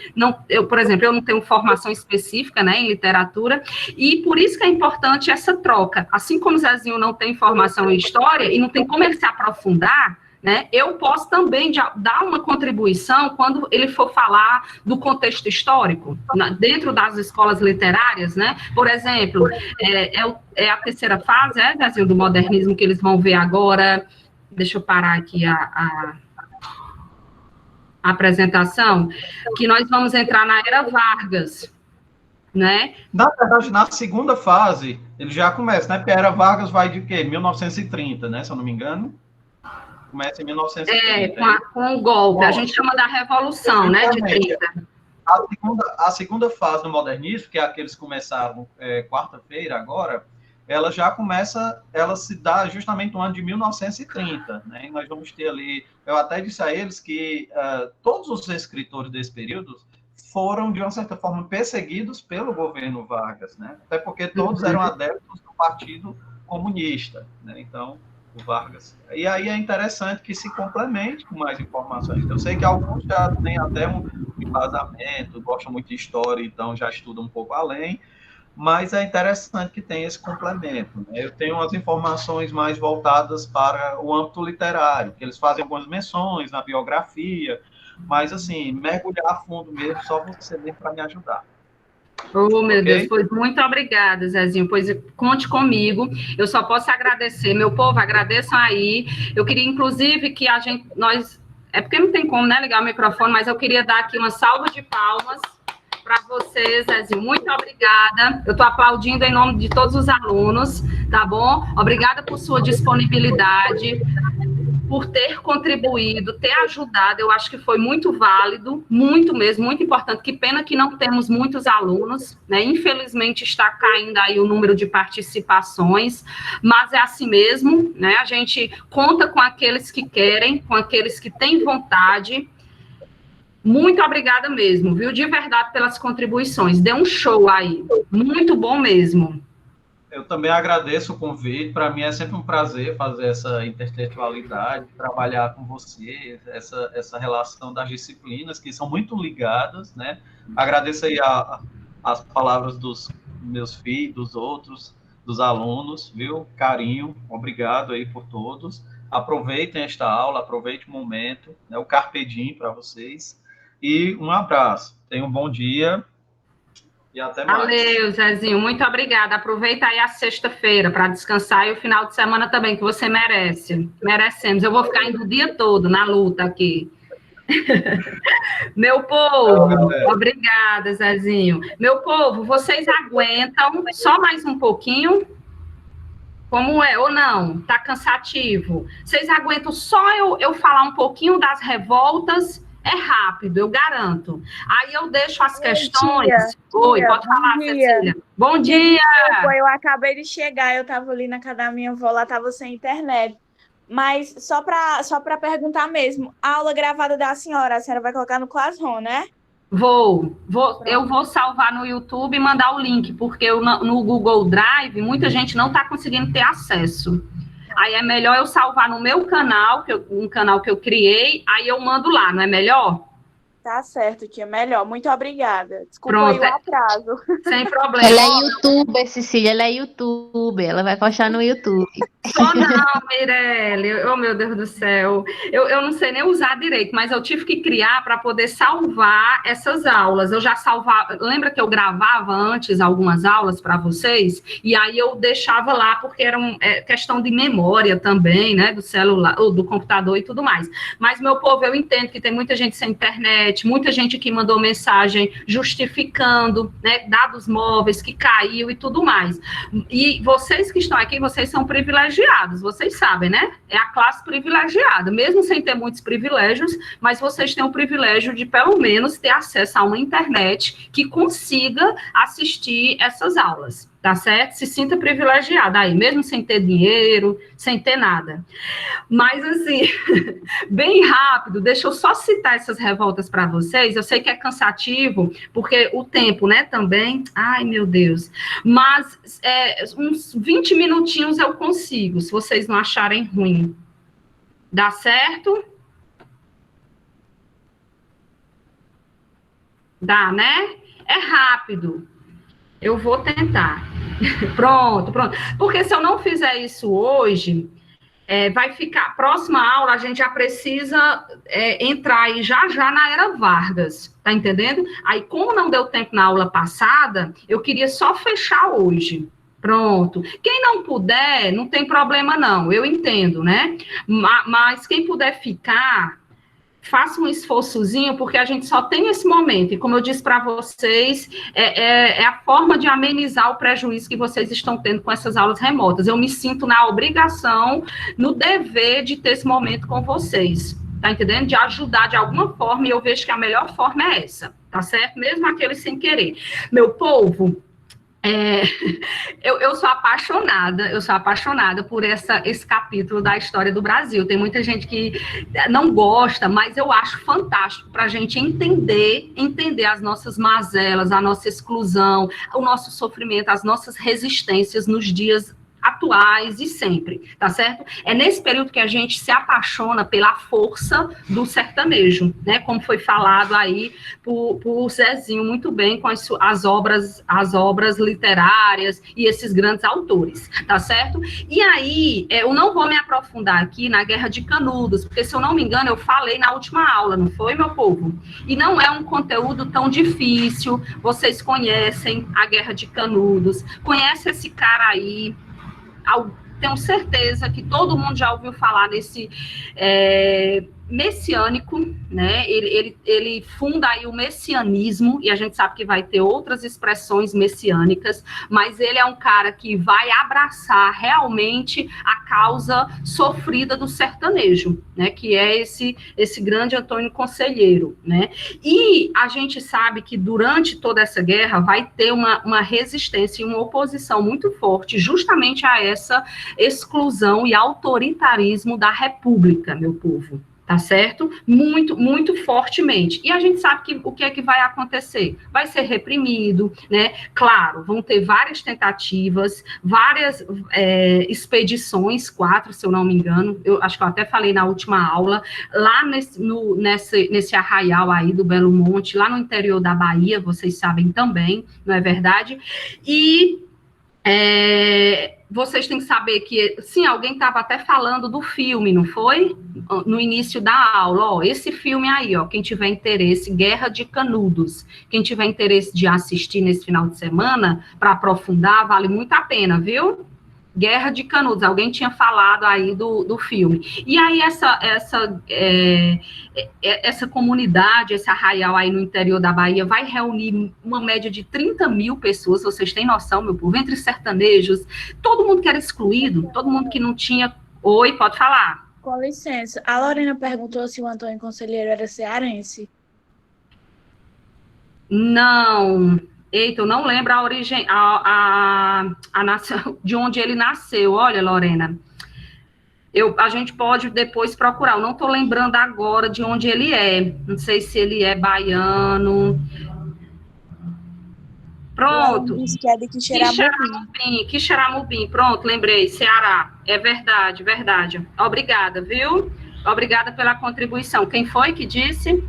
por exemplo, eu não tenho formação específica, né, em literatura, e por isso que é importante essa troca. Assim como o Zezinho não tem formação em história e não tem como ele se aprofundar, né? Eu posso também dar uma contribuição quando ele for falar do contexto histórico, dentro das escolas literárias, né? Por exemplo, é a terceira fase, Zezinho, do modernismo que eles vão ver agora. Deixa eu parar aqui a apresentação, que nós vamos entrar na Era Vargas, né? Na verdade, na segunda fase, ele já começa, né? Porque a Era Vargas vai de quê? 1930, né? Se eu não me engano. Começa em 1930. Com o golpe. A gente chama da Revolução, né? De 30. A segunda fase do modernismo, que é a que eles começaram quarta-feira agora, ela já começa, ela se dá justamente no ano de 1930, né? E nós vamos ter ali, eu até disse a eles que todos os escritores desse período foram, de uma certa forma, perseguidos pelo governo Vargas, né? Até porque todos eram adeptos do Partido Comunista, né? Então, o Vargas. E aí é interessante que se complemente com mais informações. Eu sei que alguns já têm até um embasamento, gostam muito de história, então já estudam um pouco além, mas é interessante que tenha esse complemento, né? Eu tenho as informações mais voltadas para o âmbito literário, que eles fazem algumas menções na biografia, mas, assim, mergulhar a fundo mesmo, só você mesmo para me ajudar. Oh, meu Deus, pois muito obrigada, Zezinho, pois conte comigo, eu só posso agradecer, meu povo, agradeçam aí, eu queria, inclusive, que é porque não tem como, né, ligar o microfone, mas eu queria dar aqui uma salva de palmas para vocês, Zezinho, muito obrigada, eu estou aplaudindo em nome de todos os alunos, tá bom? Obrigada por sua disponibilidade, por ter contribuído, ter ajudado, eu acho que foi muito válido, muito mesmo, muito importante. Que pena que não temos muitos alunos, né? Infelizmente está caindo aí o número de participações, mas é assim mesmo, né? A gente conta com aqueles que querem, com aqueles que têm vontade. Muito obrigada mesmo, viu? De verdade pelas contribuições. Deu um show aí, muito bom mesmo. Eu também agradeço o convite. Para mim é sempre um prazer fazer essa intertextualidade, trabalhar com você, essa relação das disciplinas, que são muito ligadas, né? Agradeço aí as palavras dos meus filhos, dos outros, dos alunos, viu? Carinho, obrigado aí por todos. Aproveitem esta aula, aproveitem o momento, né? O Carpe Diem para vocês. E um abraço. Tenham um bom dia. E até mais. Valeu, Zezinho, muito obrigada. Aproveita aí a sexta-feira para descansar e o final de semana também, que você merece. Merecemos. Eu vou ficar indo o dia todo na luta aqui. Meu povo, obrigada, Zezinho. Meu povo, vocês aguentam só mais um pouquinho? Como é? Ou não? Tá cansativo? Vocês aguentam só eu falar um pouquinho das revoltas? É rápido, eu garanto. Aí eu deixo as questões. Oi, pode falar, Cecília. Bom dia! Desculpa, eu acabei de chegar, eu estava ali na casa da minha avó, lá estava sem internet. Mas só para perguntar mesmo, a aula gravada da senhora, a senhora vai colocar no Classroom, né? Eu vou salvar no YouTube e mandar o link, porque no Google Drive muita gente não está conseguindo ter acesso. Aí é melhor eu salvar no meu canal, um canal que eu criei, aí eu mando lá, não é melhor? Tá certo, tia, melhor. Muito obrigada. Desculpa aí o atraso. Sem problema. Ela é youtuber, Cecília, ela é youtuber, ela vai postar no YouTube. Só não, Mirelle, oh meu Deus do céu, eu não sei nem usar direito, mas eu tive que criar para poder salvar essas aulas. Eu já salvava, lembra que eu gravava antes algumas aulas para vocês? E aí eu deixava lá, porque era questão de memória também, né, do celular, ou do computador e tudo mais. Mas, meu povo, eu entendo que tem muita gente sem internet, muita gente que mandou mensagem justificando, né, dados móveis que caiu e tudo mais. E vocês que estão aqui, vocês são privilegiados, vocês sabem, né? É a classe privilegiada, mesmo sem ter muitos privilégios, mas vocês têm o privilégio de, pelo menos, ter acesso a uma internet que consiga assistir essas aulas, tá certo? Se sinta privilegiada aí, mesmo sem ter dinheiro, sem ter nada. Mas, assim, bem rápido, deixa eu só citar essas revoltas para vocês. Eu sei que é cansativo, porque o tempo, né, também. Ai, meu Deus. Mas uns 20 minutinhos eu consigo, se vocês não acharem ruim. Dá certo? Dá, né? É rápido. Eu vou tentar. Pronto. Porque se eu não fizer isso hoje, vai ficar, próxima aula, a gente já precisa entrar aí já na era Vargas, tá entendendo? Aí, como não deu tempo na aula passada, eu queria só fechar hoje. Pronto. Quem não puder, não tem problema não, eu entendo, né? Mas quem puder ficar, faça um esforçozinho, porque a gente só tem esse momento, e como eu disse para vocês, é a forma de amenizar o prejuízo que vocês estão tendo com essas aulas remotas. Eu me sinto na obrigação, no dever de ter esse momento com vocês, tá entendendo? De ajudar de alguma forma, e eu vejo que a melhor forma é essa, tá certo? Mesmo aqueles sem querer. Meu povo, eu sou apaixonada por esse capítulo da história do Brasil. Tem muita gente que não gosta, mas eu acho fantástico para a gente entender as nossas mazelas, a nossa exclusão, o nosso sofrimento, as nossas resistências nos dias atuais e sempre, tá certo? É nesse período que a gente se apaixona pela força do sertanejo, né? Como foi falado aí por Zezinho muito bem com as obras literárias e esses grandes autores, tá certo? E aí, eu não vou me aprofundar aqui na Guerra de Canudos, porque se eu não me engano, eu falei na última aula, não foi, meu povo? E não é um conteúdo tão difícil, vocês conhecem a Guerra de Canudos, conhece esse cara aí, tenho certeza que todo mundo já ouviu falar desse messiânico, né? Ele funda aí o messianismo, e a gente sabe que vai ter outras expressões messiânicas, mas ele é um cara que vai abraçar realmente a causa sofrida do sertanejo, né? Que é esse grande Antônio Conselheiro, né? E a gente sabe que durante toda essa guerra vai ter uma resistência e uma oposição muito forte justamente a essa exclusão e autoritarismo da República, meu povo. Tá certo? Muito, muito fortemente. E a gente sabe que o que é que vai acontecer? Vai ser reprimido, né? Claro, vão ter várias tentativas, várias expedições, 4, se eu não me engano, eu acho que eu até falei na última aula, lá nesse arraial aí do Belo Monte, lá no interior da Bahia, vocês sabem também, não é verdade? E vocês têm que saber que, sim, alguém estava até falando do filme, não foi? No início da aula, ó, esse filme aí, ó, quem tiver interesse, Guerra de Canudos, quem tiver interesse de assistir nesse final de semana, para aprofundar, vale muito a pena, viu? Guerra de Canudos, alguém tinha falado aí do filme. E aí essa comunidade, esse arraial aí no interior da Bahia vai reunir uma média de 30 mil pessoas, vocês têm noção, meu povo, entre sertanejos, todo mundo que era excluído, todo mundo que não tinha... Oi, pode falar. Com licença, a Lorena perguntou se o Antônio Conselheiro era cearense. Não... Eita, eu não lembro a origem, de onde ele nasceu. Olha, Lorena, a gente pode depois procurar. Eu não estou lembrando agora de onde ele é. Não sei se ele é baiano. Pronto. Que é de Quixeramobim. Quixeramobim. Pronto, lembrei. Ceará. É verdade, verdade. Obrigada, viu? Obrigada pela contribuição. Quem foi que disse?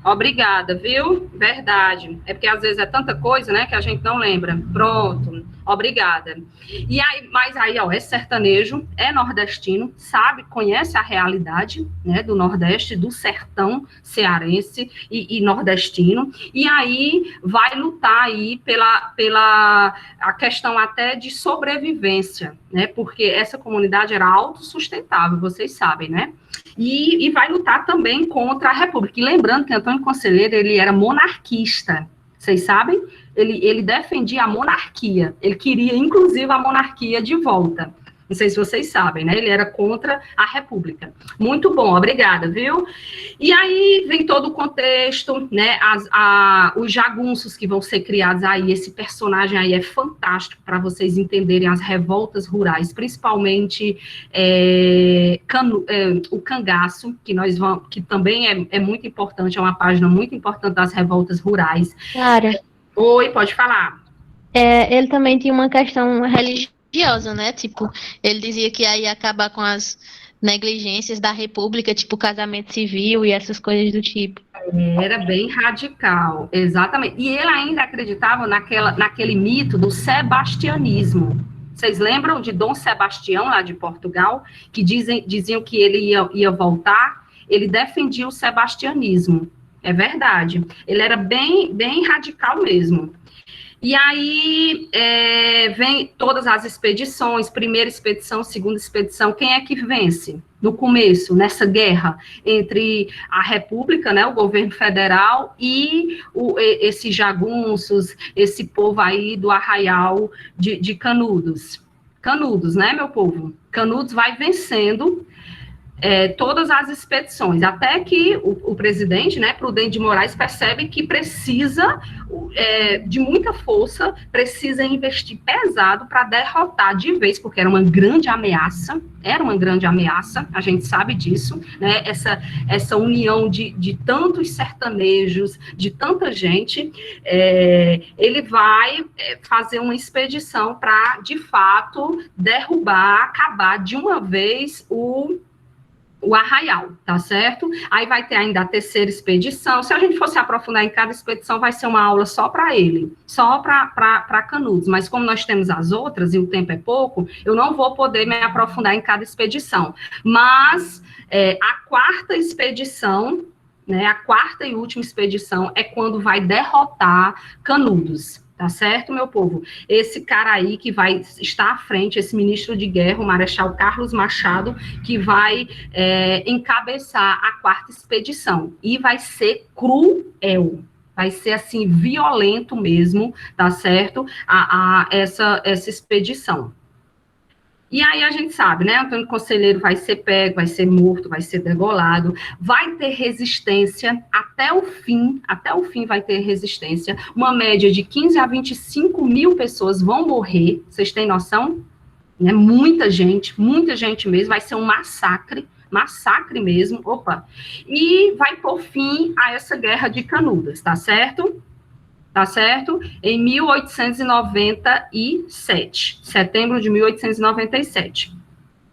Obrigada, viu? Verdade. É porque às vezes é tanta coisa, né, que a gente não lembra. Pronto. Obrigada. E aí, mas aí, ó, é sertanejo, é nordestino, sabe, conhece a realidade, né, do Nordeste, do sertão cearense e nordestino, e aí vai lutar aí pela a questão até de sobrevivência, né, porque essa comunidade era autossustentável, vocês sabem, né? E vai lutar também contra a República. E lembrando que Antônio Conselheiro, ele era monarquista, vocês sabem? Ele defendia a monarquia, ele queria, inclusive, a monarquia de volta. Não sei se vocês sabem, né? Ele era contra a República. Muito bom, obrigada, viu? E aí vem todo o contexto, né? Os jagunços que vão ser criados aí, esse personagem aí é fantástico para vocês entenderem as revoltas rurais, principalmente o cangaço, que também é muito importante, é uma página muito importante das revoltas rurais. Clara. Oi, pode falar. Ele também tinha uma questão religiosa, né? Tipo, ele dizia que ia acabar com as negligências da República, tipo casamento civil e essas coisas do tipo. Era bem radical, exatamente. E ele ainda acreditava naquele mito do sebastianismo. Vocês lembram de Dom Sebastião, lá de Portugal, que diziam que ele ia voltar? Ele defendia o sebastianismo. É verdade. Ele era bem radical mesmo. E aí vem todas as expedições, primeira expedição, segunda expedição. Quem é que vence no começo, nessa guerra entre a República, né, o governo federal, e esses jagunços, esse povo aí do arraial de Canudos? Canudos, né, meu povo? Canudos vai vencendo todas as expedições, até que o presidente, né, Prudente de Moraes, percebe que precisa de muita força, precisa investir pesado para derrotar de vez, porque era uma grande ameaça, a gente sabe disso, né, essa união de tantos sertanejos, de tanta gente, ele vai fazer uma expedição para, de fato, derrubar, acabar de uma vez o arraial, tá certo? Aí vai ter ainda a terceira expedição. Se a gente fosse aprofundar em cada expedição, vai ser uma aula só para ele, só para Canudos. Mas como nós temos as outras e o tempo é pouco, eu não vou poder me aprofundar em cada expedição. Mas a quarta expedição, né, a quarta e última expedição é quando vai derrotar Canudos. Tá certo, meu povo? Esse cara aí que vai estar à frente, esse ministro de guerra, o Marechal Carlos Machado, que vai encabeçar a quarta expedição. E vai ser cruel, vai ser, assim, violento mesmo, tá certo? Essa expedição. E aí a gente sabe, né, Antônio Conselheiro vai ser pego, vai ser morto, vai ser degolado, vai ter resistência até o fim vai ter resistência, uma média de 15 a 25 mil pessoas vão morrer, vocês têm noção? Né? Muita gente mesmo, vai ser um massacre mesmo, e vai pôr fim a essa guerra de Canudas, tá certo? Tá certo? Em 1897, setembro de 1897.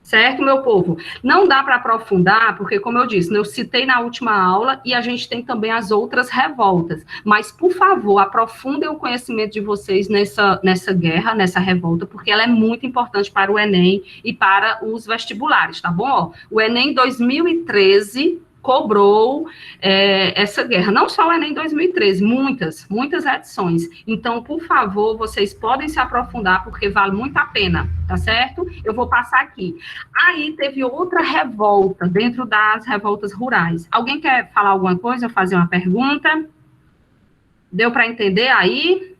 Certo, meu povo? Não dá para aprofundar, porque, como eu disse, eu citei na última aula, e a gente tem também as outras revoltas. Mas, por favor, aprofundem o conhecimento de vocês nessa guerra, nessa revolta, porque ela é muito importante para o Enem e para os vestibulares, tá bom? O Enem 2013... cobrou essa guerra, não só o Enem 2013, muitas edições. Então, por favor, vocês podem se aprofundar, porque vale muito a pena, tá certo? Eu vou passar aqui. Aí teve outra revolta, dentro das revoltas rurais. Alguém quer falar alguma coisa, fazer uma pergunta? Deu para entender aí?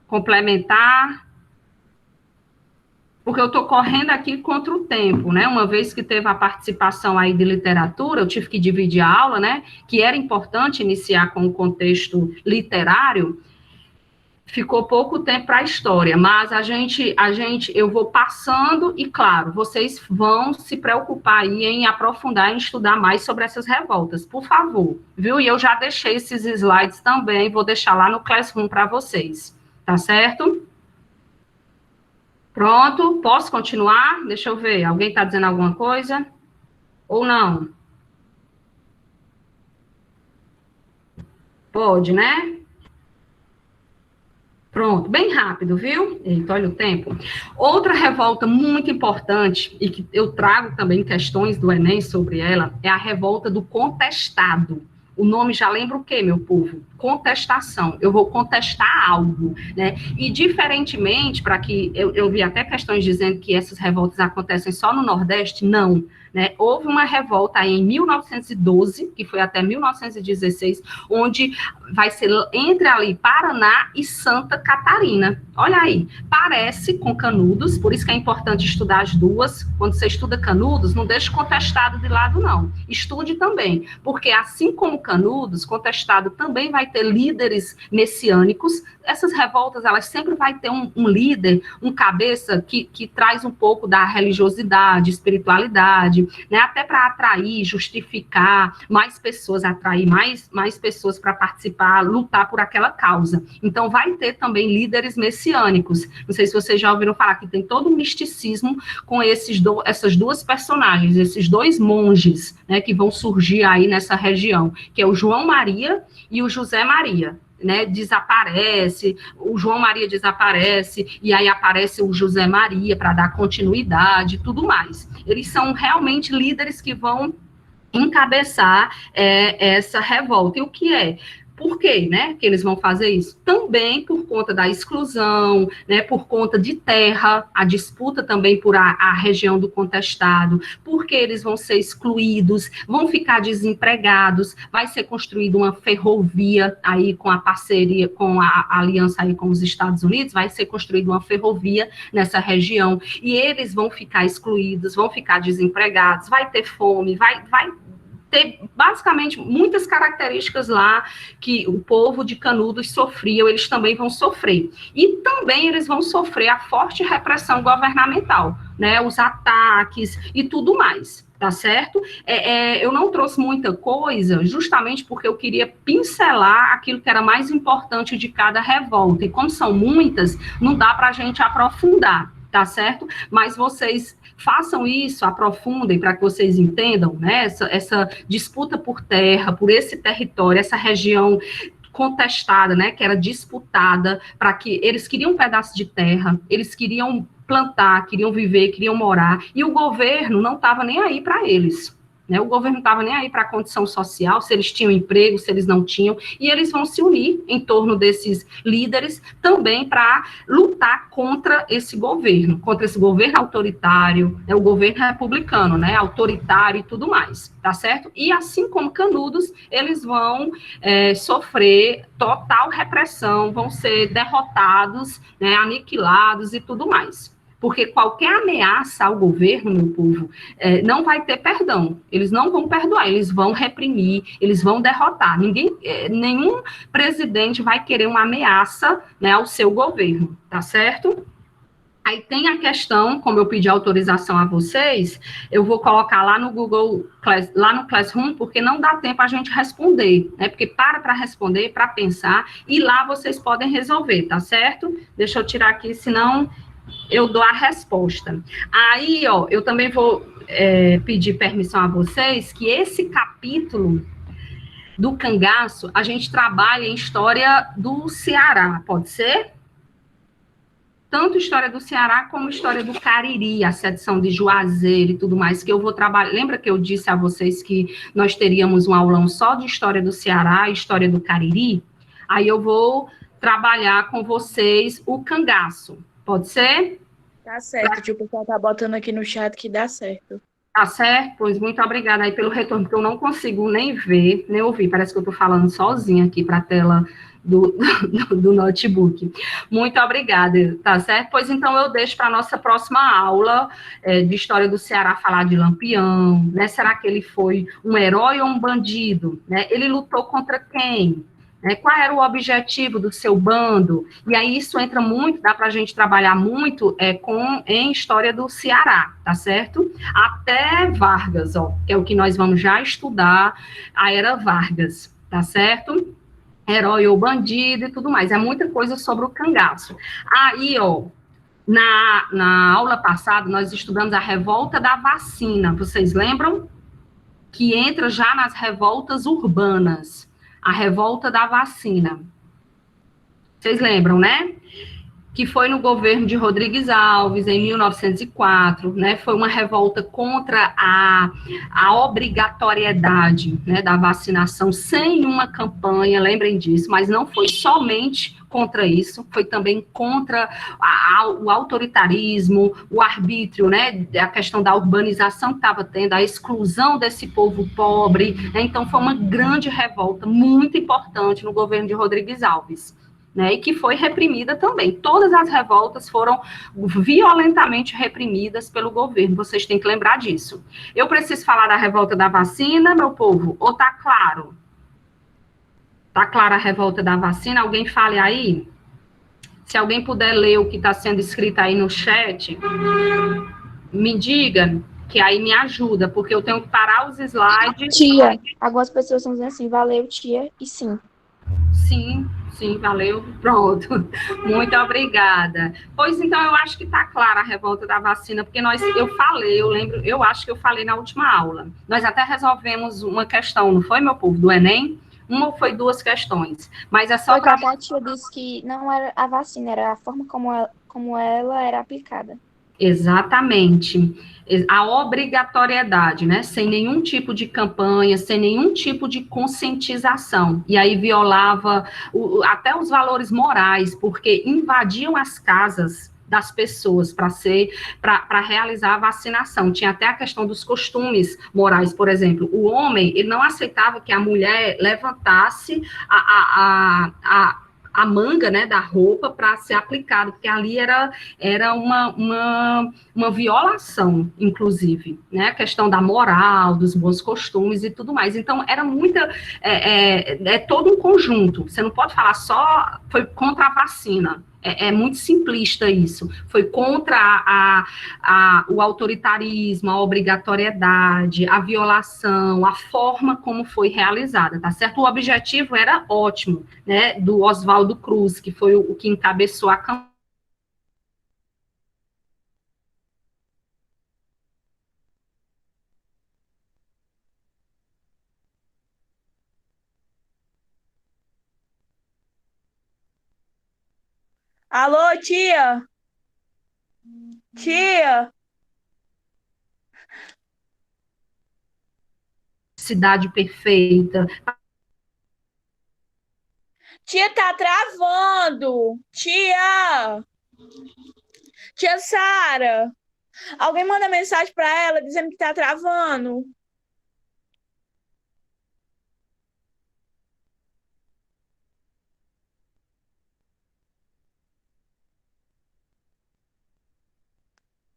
Complementar? Porque eu estou correndo aqui contra o tempo, né? Uma vez que teve a participação aí de literatura, eu tive que dividir a aula, né? Que era importante iniciar com o contexto literário, ficou pouco tempo para a história, mas eu vou passando e, claro, vocês vão se preocupar aí em aprofundar, em estudar mais sobre essas revoltas, por favor, viu? E eu já deixei esses slides também, vou deixar lá no Classroom para vocês, tá certo? Pronto, posso continuar? Deixa eu ver, alguém está dizendo alguma coisa? Ou não? Pode, né? Pronto, bem rápido, viu? Eita, olha o tempo. Outra revolta muito importante, e que eu trago também questões do Enem sobre ela, é a revolta do contestado. O nome já lembra o quê, meu povo? Contestação. Eu vou contestar algo, né? E, diferentemente, para que... Eu vi até questões dizendo que essas revoltas acontecem só no Nordeste. Não, né? Houve uma revolta aí em 1912, que foi até 1916, onde vai ser entre ali Paraná e Santa Catarina. Olha aí, parece com Canudos, por isso que é importante estudar as duas. Quando você estuda Canudos, não deixe contestado de lado, não. Estude também, porque assim como Canudos, contestado também vai ter líderes messiânicos. Essas revoltas, elas sempre vai ter um líder, um cabeça que traz um pouco da religiosidade, espiritualidade, né, até para atrair, justificar mais pessoas, atrair mais pessoas para participar, lutar por aquela causa. Então, vai ter também líderes messiânicos. Não sei se vocês já ouviram falar que tem todo um misticismo com essas duas personagens, esses dois monges, né, que vão surgir aí nessa região, que é o João Maria e o José Maria. né, desaparece, o João Maria desaparece, e aí aparece o José Maria para dar continuidade e tudo mais. Eles são realmente líderes que vão encabeçar essa revolta. E o que é? Por quê, né, que eles vão fazer isso? Também por conta da exclusão, né, por conta de terra, a disputa também por a região do contestado, porque eles vão ser excluídos, vão ficar desempregados, vai ser construída uma ferrovia aí com a parceria, com a aliança aí com os Estados Unidos, vai ser construída uma ferrovia nessa região, e eles vão ficar excluídos, vão ficar desempregados, vai ter fome, vai ter, basicamente, muitas características lá que o povo de Canudos sofria, eles também vão sofrer. E também eles vão sofrer a forte repressão governamental, né, os ataques e tudo mais, tá certo? Eu não trouxe muita coisa, justamente porque eu queria pincelar aquilo que era mais importante de cada revolta, e como são muitas, não dá para a gente aprofundar, tá certo? Mas vocês façam isso, aprofundem para que vocês entendam, né, essa disputa por terra, por esse território, essa região contestada, né, que era disputada, para que eles queriam um pedaço de terra, eles queriam plantar, queriam viver, queriam morar, e o governo não estava nem aí para eles. Né, o governo não estava nem aí para a condição social, se eles tinham emprego, se eles não tinham, e eles vão se unir em torno desses líderes também para lutar contra esse governo autoritário, né, o governo republicano, né, autoritário e tudo mais, tá certo? E assim como Canudos, eles vão sofrer total repressão, vão ser derrotados, né, aniquilados e tudo mais. Porque qualquer ameaça ao governo, meu povo, não vai ter perdão. Eles não vão perdoar, eles vão reprimir, eles vão derrotar. Nenhum presidente vai querer uma ameaça, né, ao seu governo, tá certo? Aí tem a questão, como eu pedi autorização a vocês, eu vou colocar lá no Google, lá no Classroom, porque não dá tempo a gente responder, né? Porque para responder, para pensar, e lá vocês podem resolver, tá certo? Deixa eu tirar aqui, senão eu dou a resposta. Aí, ó, eu também vou pedir permissão a vocês que esse capítulo do cangaço, a gente trabalha em história do Ceará, pode ser? Tanto história do Ceará como história do Cariri, a sedição de Juazeiro e tudo mais, que eu vou trabalhar. Lembra que eu disse a vocês que nós teríamos um aulão só de história do Ceará e história do Cariri? Aí eu vou trabalhar com vocês o cangaço. Pode ser? Tá certo, tipo, o pessoal tá botando aqui no chat que dá certo. Tá certo? Pois muito obrigada aí pelo retorno, porque eu não consigo nem ver, nem ouvir. Parece que eu tô falando sozinha aqui para a tela do notebook. Muito obrigada, tá certo? Pois então eu deixo para a nossa próxima aula de História do Ceará falar de Lampião, né? Será que ele foi um herói ou um bandido? Né? Ele lutou contra quem? Qual era o objetivo do seu bando? E aí isso entra muito, dá para a gente trabalhar muito em história do Ceará, tá certo? Até Vargas, ó, que é o que nós vamos já estudar, a era Vargas, tá certo? Herói ou bandido e tudo mais. É muita coisa sobre o cangaço. Aí, ó, na aula passada, nós estudamos a revolta da vacina. Vocês lembram? Que entra já nas revoltas urbanas. A revolta da vacina. Vocês lembram, né? Que foi no governo de Rodrigues Alves, em 1904, né? Foi uma revolta contra a obrigatoriedade, né, da vacinação, sem uma campanha, lembrem disso, mas não foi somente contra isso, foi também contra o autoritarismo, o arbítrio, né, a questão da urbanização que estava tendo, a exclusão desse povo pobre, né? Então foi uma grande revolta, muito importante no governo de Rodrigues Alves. Né, e que foi reprimida também. Todas as revoltas foram violentamente reprimidas pelo governo, vocês têm que lembrar disso. Eu preciso falar da revolta da vacina, meu povo, ou tá claro? Tá clara a revolta da vacina? Alguém fale aí? Se alguém puder ler o que está sendo escrito aí no chat, me diga, que aí me ajuda, porque eu tenho que parar os slides. Tia, algumas pessoas estão dizendo assim, valeu, tia, e sim. Sim, valeu, pronto. Muito obrigada. Pois então, eu acho que está clara a revolta da vacina, porque eu acho que eu falei na última aula. Nós até resolvemos uma questão, não foi, meu povo, do Enem? uma ou foi duas questões, mas é só Foi que para... até a tia disse que não era a vacina, era a forma como ela era aplicada. Exatamente. A obrigatoriedade, né? Sem nenhum tipo de campanha, sem nenhum tipo de conscientização. E aí violava até os valores morais, porque invadiam as casas das pessoas para realizar a vacinação. Tinha até a questão dos costumes morais, por exemplo. O homem, ele não aceitava que a mulher levantasse a manga, né, da roupa para ser aplicado, porque ali era uma violação, inclusive, né, a questão da moral, dos bons costumes e tudo mais. Então, era todo um conjunto. Você não pode falar só foi contra a vacina. É muito simplista isso. Foi contra o autoritarismo, a obrigatoriedade, a violação, a forma como foi realizada, tá certo? O objetivo era ótimo, né, do Oswaldo Cruz, que foi o que encabeçou a campanha. Alô, tia? Tia? Cidade perfeita. Tia, tá travando! Tia! Tia Sara! Alguém manda mensagem pra ela dizendo que tá travando.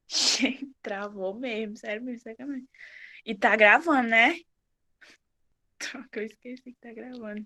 Gente, travou mesmo, sério mesmo, sacanagem. E tá gravando, né? Que eu esqueci que tá gravando.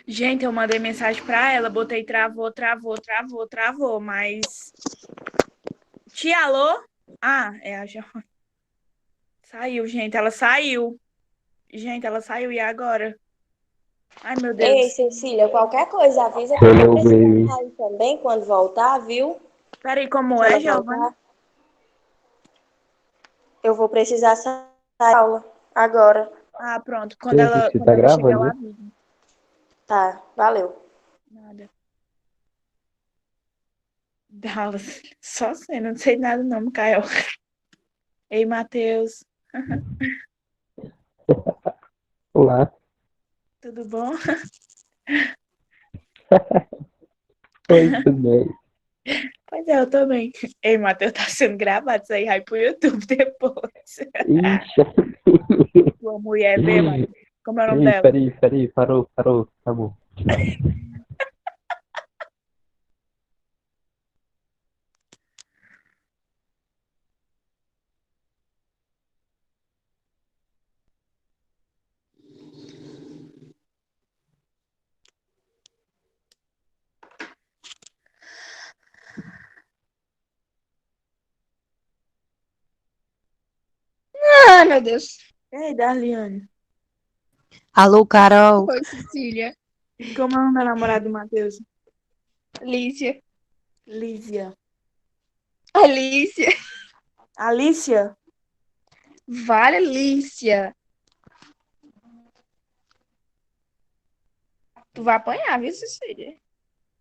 Gente, eu mandei mensagem pra ela, botei travou, mas... Tia, alô? Ah, é a Jo. Saiu, gente, ela saiu. Gente, ela saiu, e agora? Ai, meu Ei, Deus. Cecília, qualquer coisa avisa que eu tô Hello, baby. precisando sair também quando voltar, viu? Peraí, como Se é, ela Giovana? voltar, eu vou precisar sair da aula agora. Ah, pronto. Quando Gente, ela, você quando tá ela chegar, gravando, eu viu? aviso. Tá, valeu. Nada. Dallas. Só cena, não sei nada não, Caio. Ei, Matheus. Olá. Tudo bom? Oi, tudo bem? Pois é, eu também. Ei, Matheus, tá sendo gravado. Isso aí vai pro YouTube depois. Ixi. Tua mulher vê, Matheus. Como é o nome Ih, dela? peraí, parou, acabou. Ai, meu Deus. Ei, Darliane. Alô, Carol. Oi, Cecília. Como é o nome da namorada do Matheus? Lícia. Lísia. Alícia. Alicia? Vale, Lícia. Tu vai apanhar, viu, Cecília?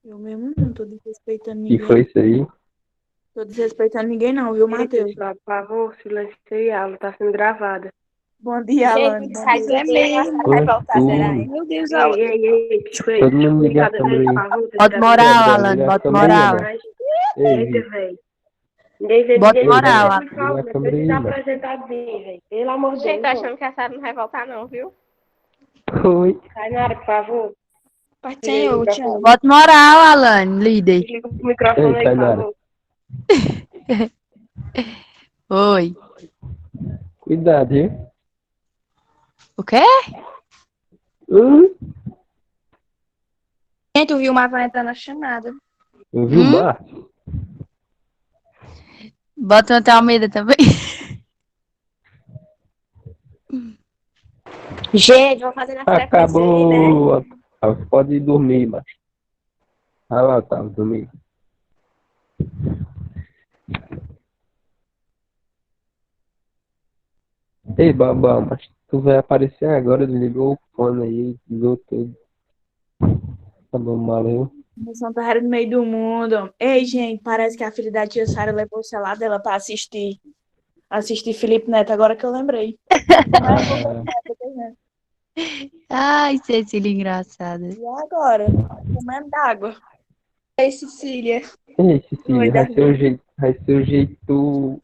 Eu mesmo não tô desrespeitando Que ninguém. foi isso aí? Tô desrespeitando ninguém não, viu, Matheus? Por favor, silenciei a aula, tá sendo gravada. Bom dia, Alane. Gente, Bom sai dia. É mesmo. vai voltar, será? Tudo. Hein? Meu Deus, Ei, Todo mundo liga a câmera aí. Bota moral, Alan, bota moral. Ei, Eita, velho. Ninguém vê Bota ninguém moral, vê, Alan. por favor, Liga a câmera depois aí, tá mano. apresentado bem, velho. Pelo amor de Gente, Deus. tá achando que a Sara não vai voltar, não, viu? Oi. Tainara, por favor. Paz do Desliga o Senhor, microfone. Thiago. Bota moral, Alan, líder. Desliga o microfone Ei, aí, por Tainara. favor. Oi. Cuidado, viu? O quê? Gente, o Vilmar vai entrar na chamada. Eu vi o Márcio. Bota o Antônio Almeida também. Gente, vamos fazer na frequência aí, né? Acabou, Otávio. Pode ir dormir, macho. Vai lá, Otávio, dormir. Ei, babá, mas tu vai aparecer agora, desligou o fone aí, desligou tudo. Tá bom, valeu. Emoção Terra no meio do mundo. Ei, gente, parece que a filha da tia Sara levou o celular dela pra assistir. Assistir Felipe Neto, agora que eu lembrei. Ai, Cecília, engraçada. E agora? Comendo d'água. Ei, Cecília. Ei, Oi, Cecília, vai ser o jeito tu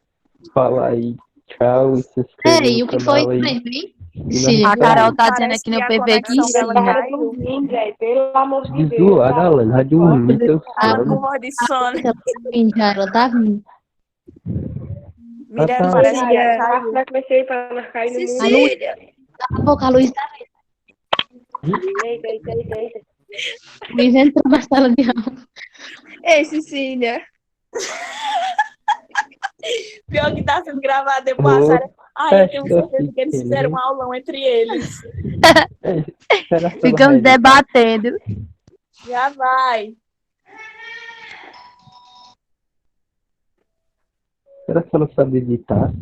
falar aí. Tchau e se inscreve Ei, no o que foi canal aí. mesmo, hein? E Sim. nós A Carol estamos tá dizendo Parece aqui no que a PV que conexão dela sim. Tá caiu. dormindo, velho. Pelo amor de Deus. desdoada, Alan. Vai dormir, teu Ela com sono. voz de sono. Ela tá vindo, já, ela tá vindo. Mirella, tá. parece que Cecília, ela a caiu. frequência aí pra nós cair no mundo. A luz, daqui a pouco a luz tá Eita, eita, eita, eita. a luz entrou na sala de aula. Ei, Cecília. Pior que tá sendo gravado depois a Sara. Ai, eu tenho Festa, certeza que eles fizeram um Cecília. aulão entre eles. Será que ela Ficamos vai editar? debatendo. Já vai. Será que ela sabe editar?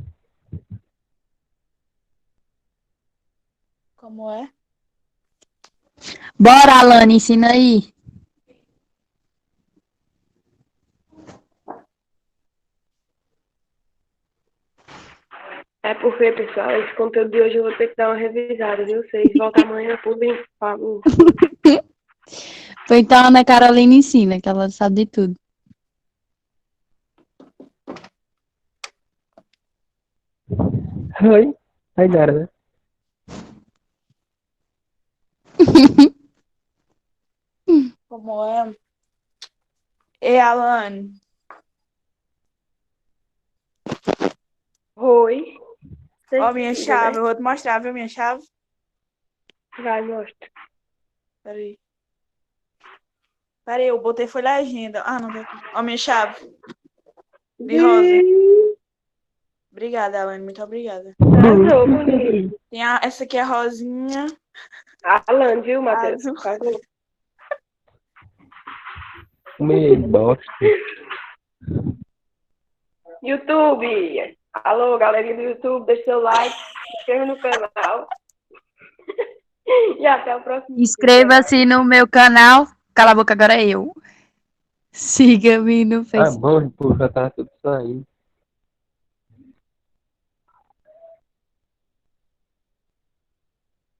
Como é? Bora, Alane, ensina aí. É porque, pessoal, esse conteúdo de hoje eu vou ter que dar uma revisada, viu? Vocês voltam amanhã, por favor. Foi então a Ana Carolina ensina, que ela sabe de tudo. Oi? Aí, Nara, Como é? Ei, Alane. Oi. Ó, minha Cecília, chave. né? Eu vou te mostrar, viu, minha chave? Vai, mostra. Peraí. Peraí, eu botei foi legenda. Ah, não tem aqui. Ó, minha chave. De rosa. Obrigada, Alane. Muito obrigada. Arrasou, bonito. Tem essa aqui é rosinha. Alan, viu, Matheus? Azul. Por favor. meio bosta. YouTube. Alô, galerinha do YouTube, deixa seu like, se inscreva no canal. E até o próximo vídeo. Inscreva-se no meu canal. Cala a boca, agora é eu. Siga-me no Tá Facebook. bom, pô, já tá tudo saindo.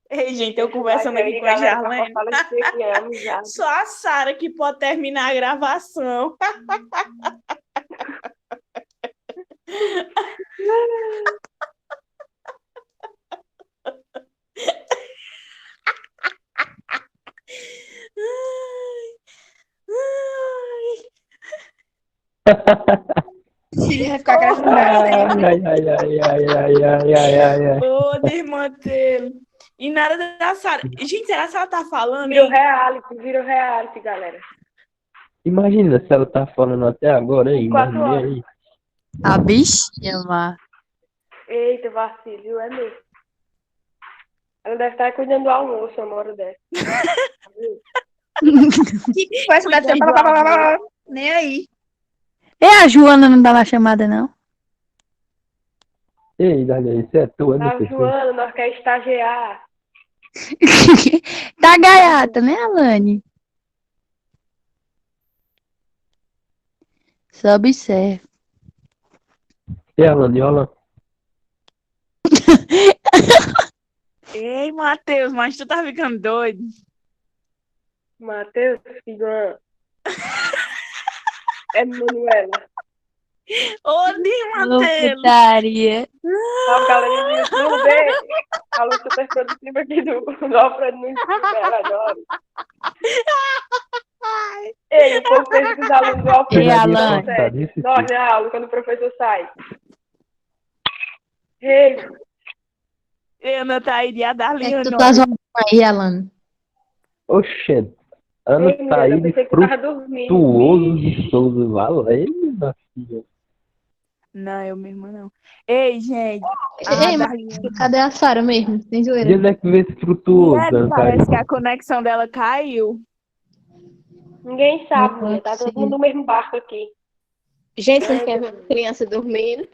Ei, gente, eu Deixa o conversando like aqui aí, com a galera, Jarlene. pra fortalecer que amo já. Só a Sara que pode terminar a gravação. Ele vai ficar gravando pra sempre. Ai, ai, ai, ai, ai, ai, ai, ai, ai. Ô, desmantelo. E nada da Sara. Gente, será que ela tá falando? Virou reality, galera. Imagina se ela tá falando até agora, hein? 4 Imagina horas. aí. A bichinha lá. Eita, vacilo, viu? É mesmo. Ela deve estar cuidando do almoço uma hora dessa. Que foi essa deve ter... Nem aí. E a Joana não dá lá chamada, não? Ei, Daniel, isso é tua, Tá, né, Joana, nós queremos estagiar. Tá gaiata, né, Alane? Só observa. E a Laniola? Ei, Matheus, mas tu tá ficando doido. Matheus, filho. É Manuela. Ô, Ô, Matheus. putaria. Salve, galerinha do YouTube. Alô, super produtiva aqui do Alfredo Nunes. Adoro. Ei, o povo pensa que os alunos do Alfredo Ei, não Alan. conseguem. Dorme na aula quando o professor sai. Ei, Ana Thaíde e a É Darlinha. que tu tá zoando aí, Alan. Oxente. Ana ei, menina, tá eu aí pensei que tu tava dormindo. frutuoso de Souza. Valeu, minha filha. Não, eu mesma não. Ei, gente. Ei, mas Darlene. cadê a Sara mesmo? Sem E zoeira. onde é que vê esse frutuoso, Mulher, parece que Caiu? a conexão dela caiu. Ninguém sabe, mulher. Tá Sim. todo mundo no mesmo barco aqui. Gente, vocês querem ver uma criança dormindo?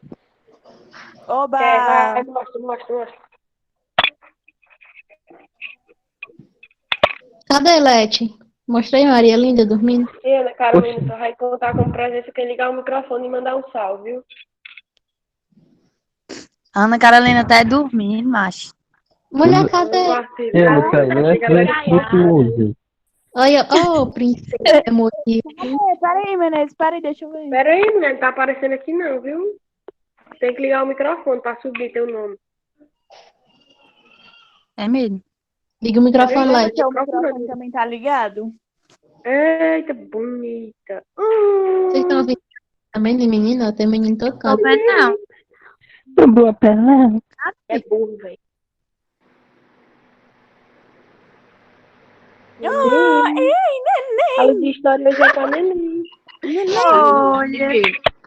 Oba! Vai, mostra. Cadê Lete? Mostrei Maria Linda dormindo. E Ana Carolina só vai contar com presença quem ligar o microfone e mandar um salve, viu? Ana Carolina tá dormindo, macho. Mulher, cadê? Ana Caiu, onde é que vê esse frutuoso? Olha, oh, princesa emotiva. Peraí, Menezes, deixa eu ver. Pera aí, mulher, não tá aparecendo aqui não, viu? Tem que ligar o microfone pra subir teu nome. É mesmo? Liga o microfone, Peraí, Lete. Seu microfone também tá ligado? Eita, bonita. Vocês estão ouvindo também de menina? Tem menino tocando. Não. Boa pelada. É burro, velho. Fala de história hoje é pra neném. Olha.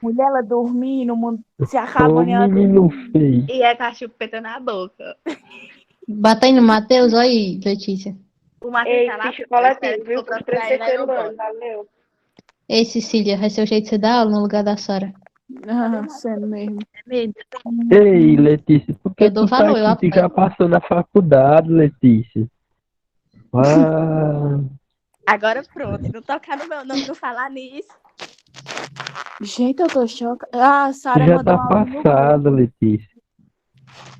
Mulher, ela dormindo, o mundo se Ô, acabando e ela menino feio. E é com a chupeta na boca. Bata aí no Matheus, olha aí, Letícia. O Matheus Ei, tá lá. ficha coletivo, viu? Pros três terceiros anos, valeu. Ei, Cecília, vai ser o jeito de você dar aula no lugar da Sara. sendo mesmo. É mesmo. Ei, Letícia, por que Eu dou tu tá valor, eu aqui? Tu apoio. já passou na faculdade, Letícia. Ah, Agora pronto. Não tocar no meu nome, não falar nisso. Gente, eu tô chocada. Ah, a Sara já mandou tá um áudio no passada, Letícia.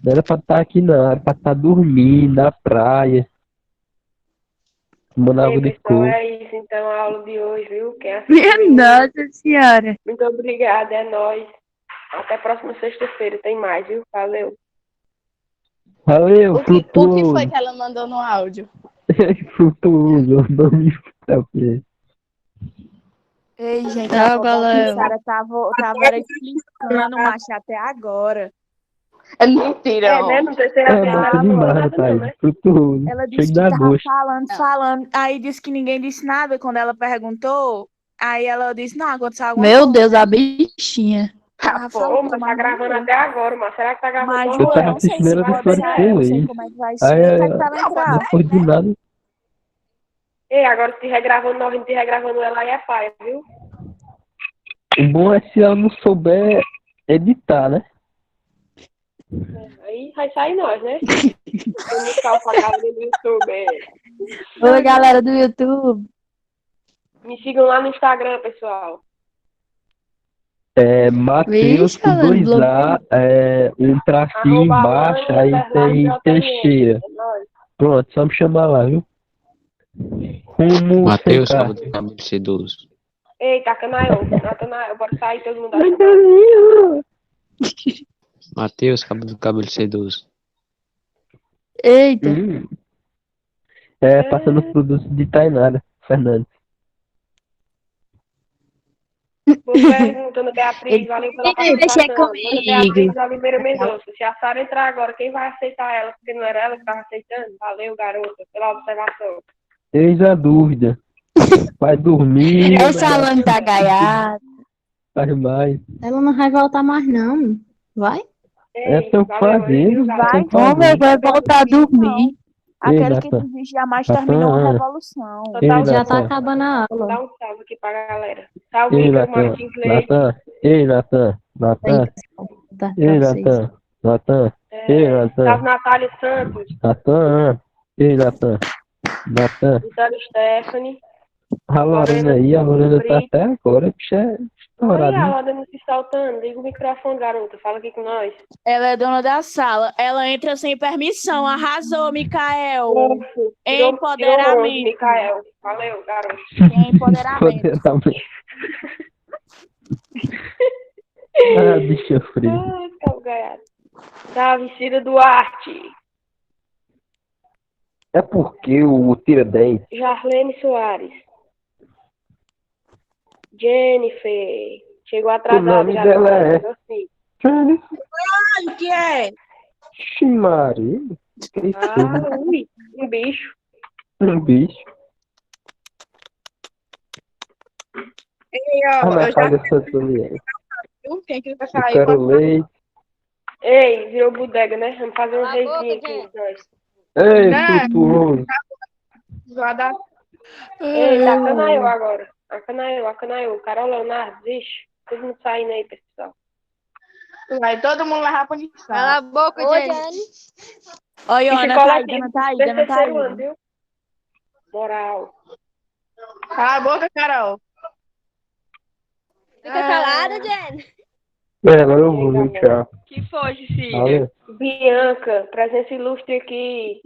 Não era pra estar aqui não, era pra estar dormindo na praia. Tomando água Ei, de pessoal, coco. é isso então a aula de hoje, viu? Quem Minha assistiu, Nossa Senhora. muito obrigada, é nóis. Até a próxima sexta-feira, tem mais, viu? Valeu. Valeu, O que foi frutuoso. que ela mandou no áudio? Frutuoso, o nome é o quê? Ei, gente, Tchau, a galera. Sara tava explicando, macho, até agora. É mentira. É, né? Não sei se era É, massa demais, não, né? Thaís. Frutuoso. Ela disse Chega que da tava gosto. falando, aí disse que ninguém disse nada quando ela perguntou. Aí ela disse, não, aconteceu alguma Meu coisa. Deus, a bichinha. Tava Pô, falando, mas tá mas gravando até agora, mas será que tá gravando Mas, normal? Eu tava não sei assistindo se ela pode depois ser, de não sei feliz. como é que vai Aí, ser, até que ela entrar. depois de nada. Ei, agora se regravando, nós não te regravando ela aí é paia, viu? O bom é se ela não souber editar, né? Aí vai sair nós, né? Vamos buscar o pagado do YouTube. Oi, galera do YouTube. Me sigam lá no Instagram, pessoal. É Matheus Vixe, com falando 2A, um tracinho embaixo, aí tem Teixeira. É nóis. Pronto, só me chamar lá, viu? Rumo Matheus, sem cabelo sedoso. Ei, Natanael, bora sair todo mundo da Matheus, cabelo sedoso. Eita. Passando os produtos de Tainara Fernandes. Boa pergunta, Ana Beatriz, valeu pela participação. Ana Beatriz Oliveira Mendonça, se a Sara entrar agora, quem vai aceitar ela? Porque não era ela que estava aceitando? Valeu, garota, pela observação. Eis a dúvida. Vai dormir. O salão tá gaiado. Faz mais. Ela não vai voltar mais, não. Vai? É teu fazer. Vamos ver, vai voltar a dormir. Aquele que Nathan. desiste jamais terminou uma revolução. Já tá acabando a aula. Dá um salve aqui pra galera. Salve, Ei, meu Nathan. Martins Leite. Nathan. Ei, Nathan. Nathan. Tá, Ei, pra vocês. Nathan. Nathan. Ei, Nathan. Salve, Natália Santos. Nathan. Ei, Nathan. Nathan. Vitória Stephanie. A Lorena aí, a Lorena tá até agora, bicho, é Olha estourada. a Lorena se saltando. Liga o microfone, garota. Fala aqui com nós. Ela é dona da sala. Ela entra sem permissão. Arrasou, Micael. Empoderamento. Micael. Valeu, garoto. Empoderamento. Ah, bicho frio. Ai, calgaiado. Salve, Cida Duarte. É porque o tira 10. Jarlene Soares. Jennifer. Chegou atrasada. O nome já dela tá é- assim. O que é? Ximari. Ah, ui, um bicho. Um bicho. Ei, ó, Ah, eu na já casa dessa mulher. viu? Quem quiser Eu sair, quero pode sair. leite. Ei, virou bodega, né? Vamos fazer um Cala a boca, reizinho aqui, gente. nós. Ei, Né? Tutu. Lá da... Ei, tá Canaio agora. A Canaio. Carol Leonardo, vixe. Todo mundo saindo aí, pessoal. Vai todo mundo levar punição. Cala a boca, Ô, Jenny. Jenny. Oi, E Ana, ficou tá lá aí, Ana, tá aí, Ana, tá aí. terceiro ano, viu? Moral. Cala a boca, Carol. Fica calada, Jenny. Agora eu vou, viu? Tchau. Que foi, Cecília? Valeu. Bianca, presença ilustre aqui.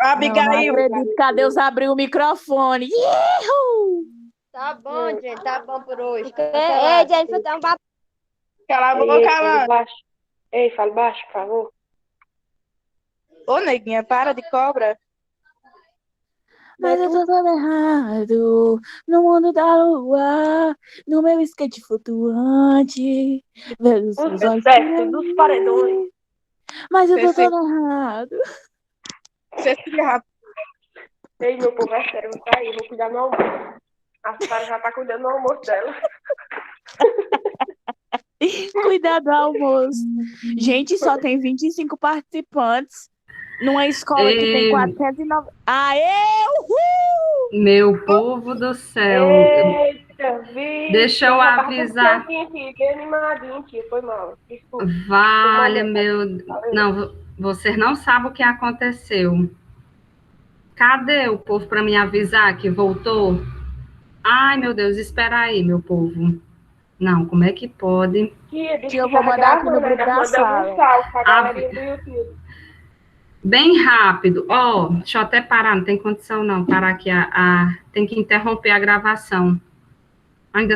Abigail. Não acredito, cadê os abriu o microfone? Ihu! Tá bom, Jenny. Tá bom por hoje. Ei, Jennifer, dá um papo. Cala a boca, Ei, Ana. fale baixo. Ei, fale baixo, por favor. Ô, neguinha, para de cobra. Mas eu tô todo errado no mundo da lua, no meu skate flutuante. Vejo O seus olhos sucesso dos paredões. mas eu tô todo errado. Ei, meu povo, é sério, eu vou sair, vou cuidar do almoço. A Sara já tá cuidando do almoço dela. Cuidado do almoço. Gente, só tem 25 participantes numa escola que tem Ei. 409. Aê, uhul! Meu povo do céu. Eita, vi. Deixa eu avisar. Aqui, bem animadinho, tia. Foi mal. Desculpa. Vale, meu. Não, você não sabe o que aconteceu. Cadê o povo para me avisar que voltou? Ai, meu Deus, espera aí, meu povo. Não, como é que pode? Tia, Que eu vou mandar aqui no grupo da sala. Um salve pra galerinha do YouTube. Bem rápido. Ó, deixa eu até parar, não tem condição não. Parar aqui, tem que interromper a gravação.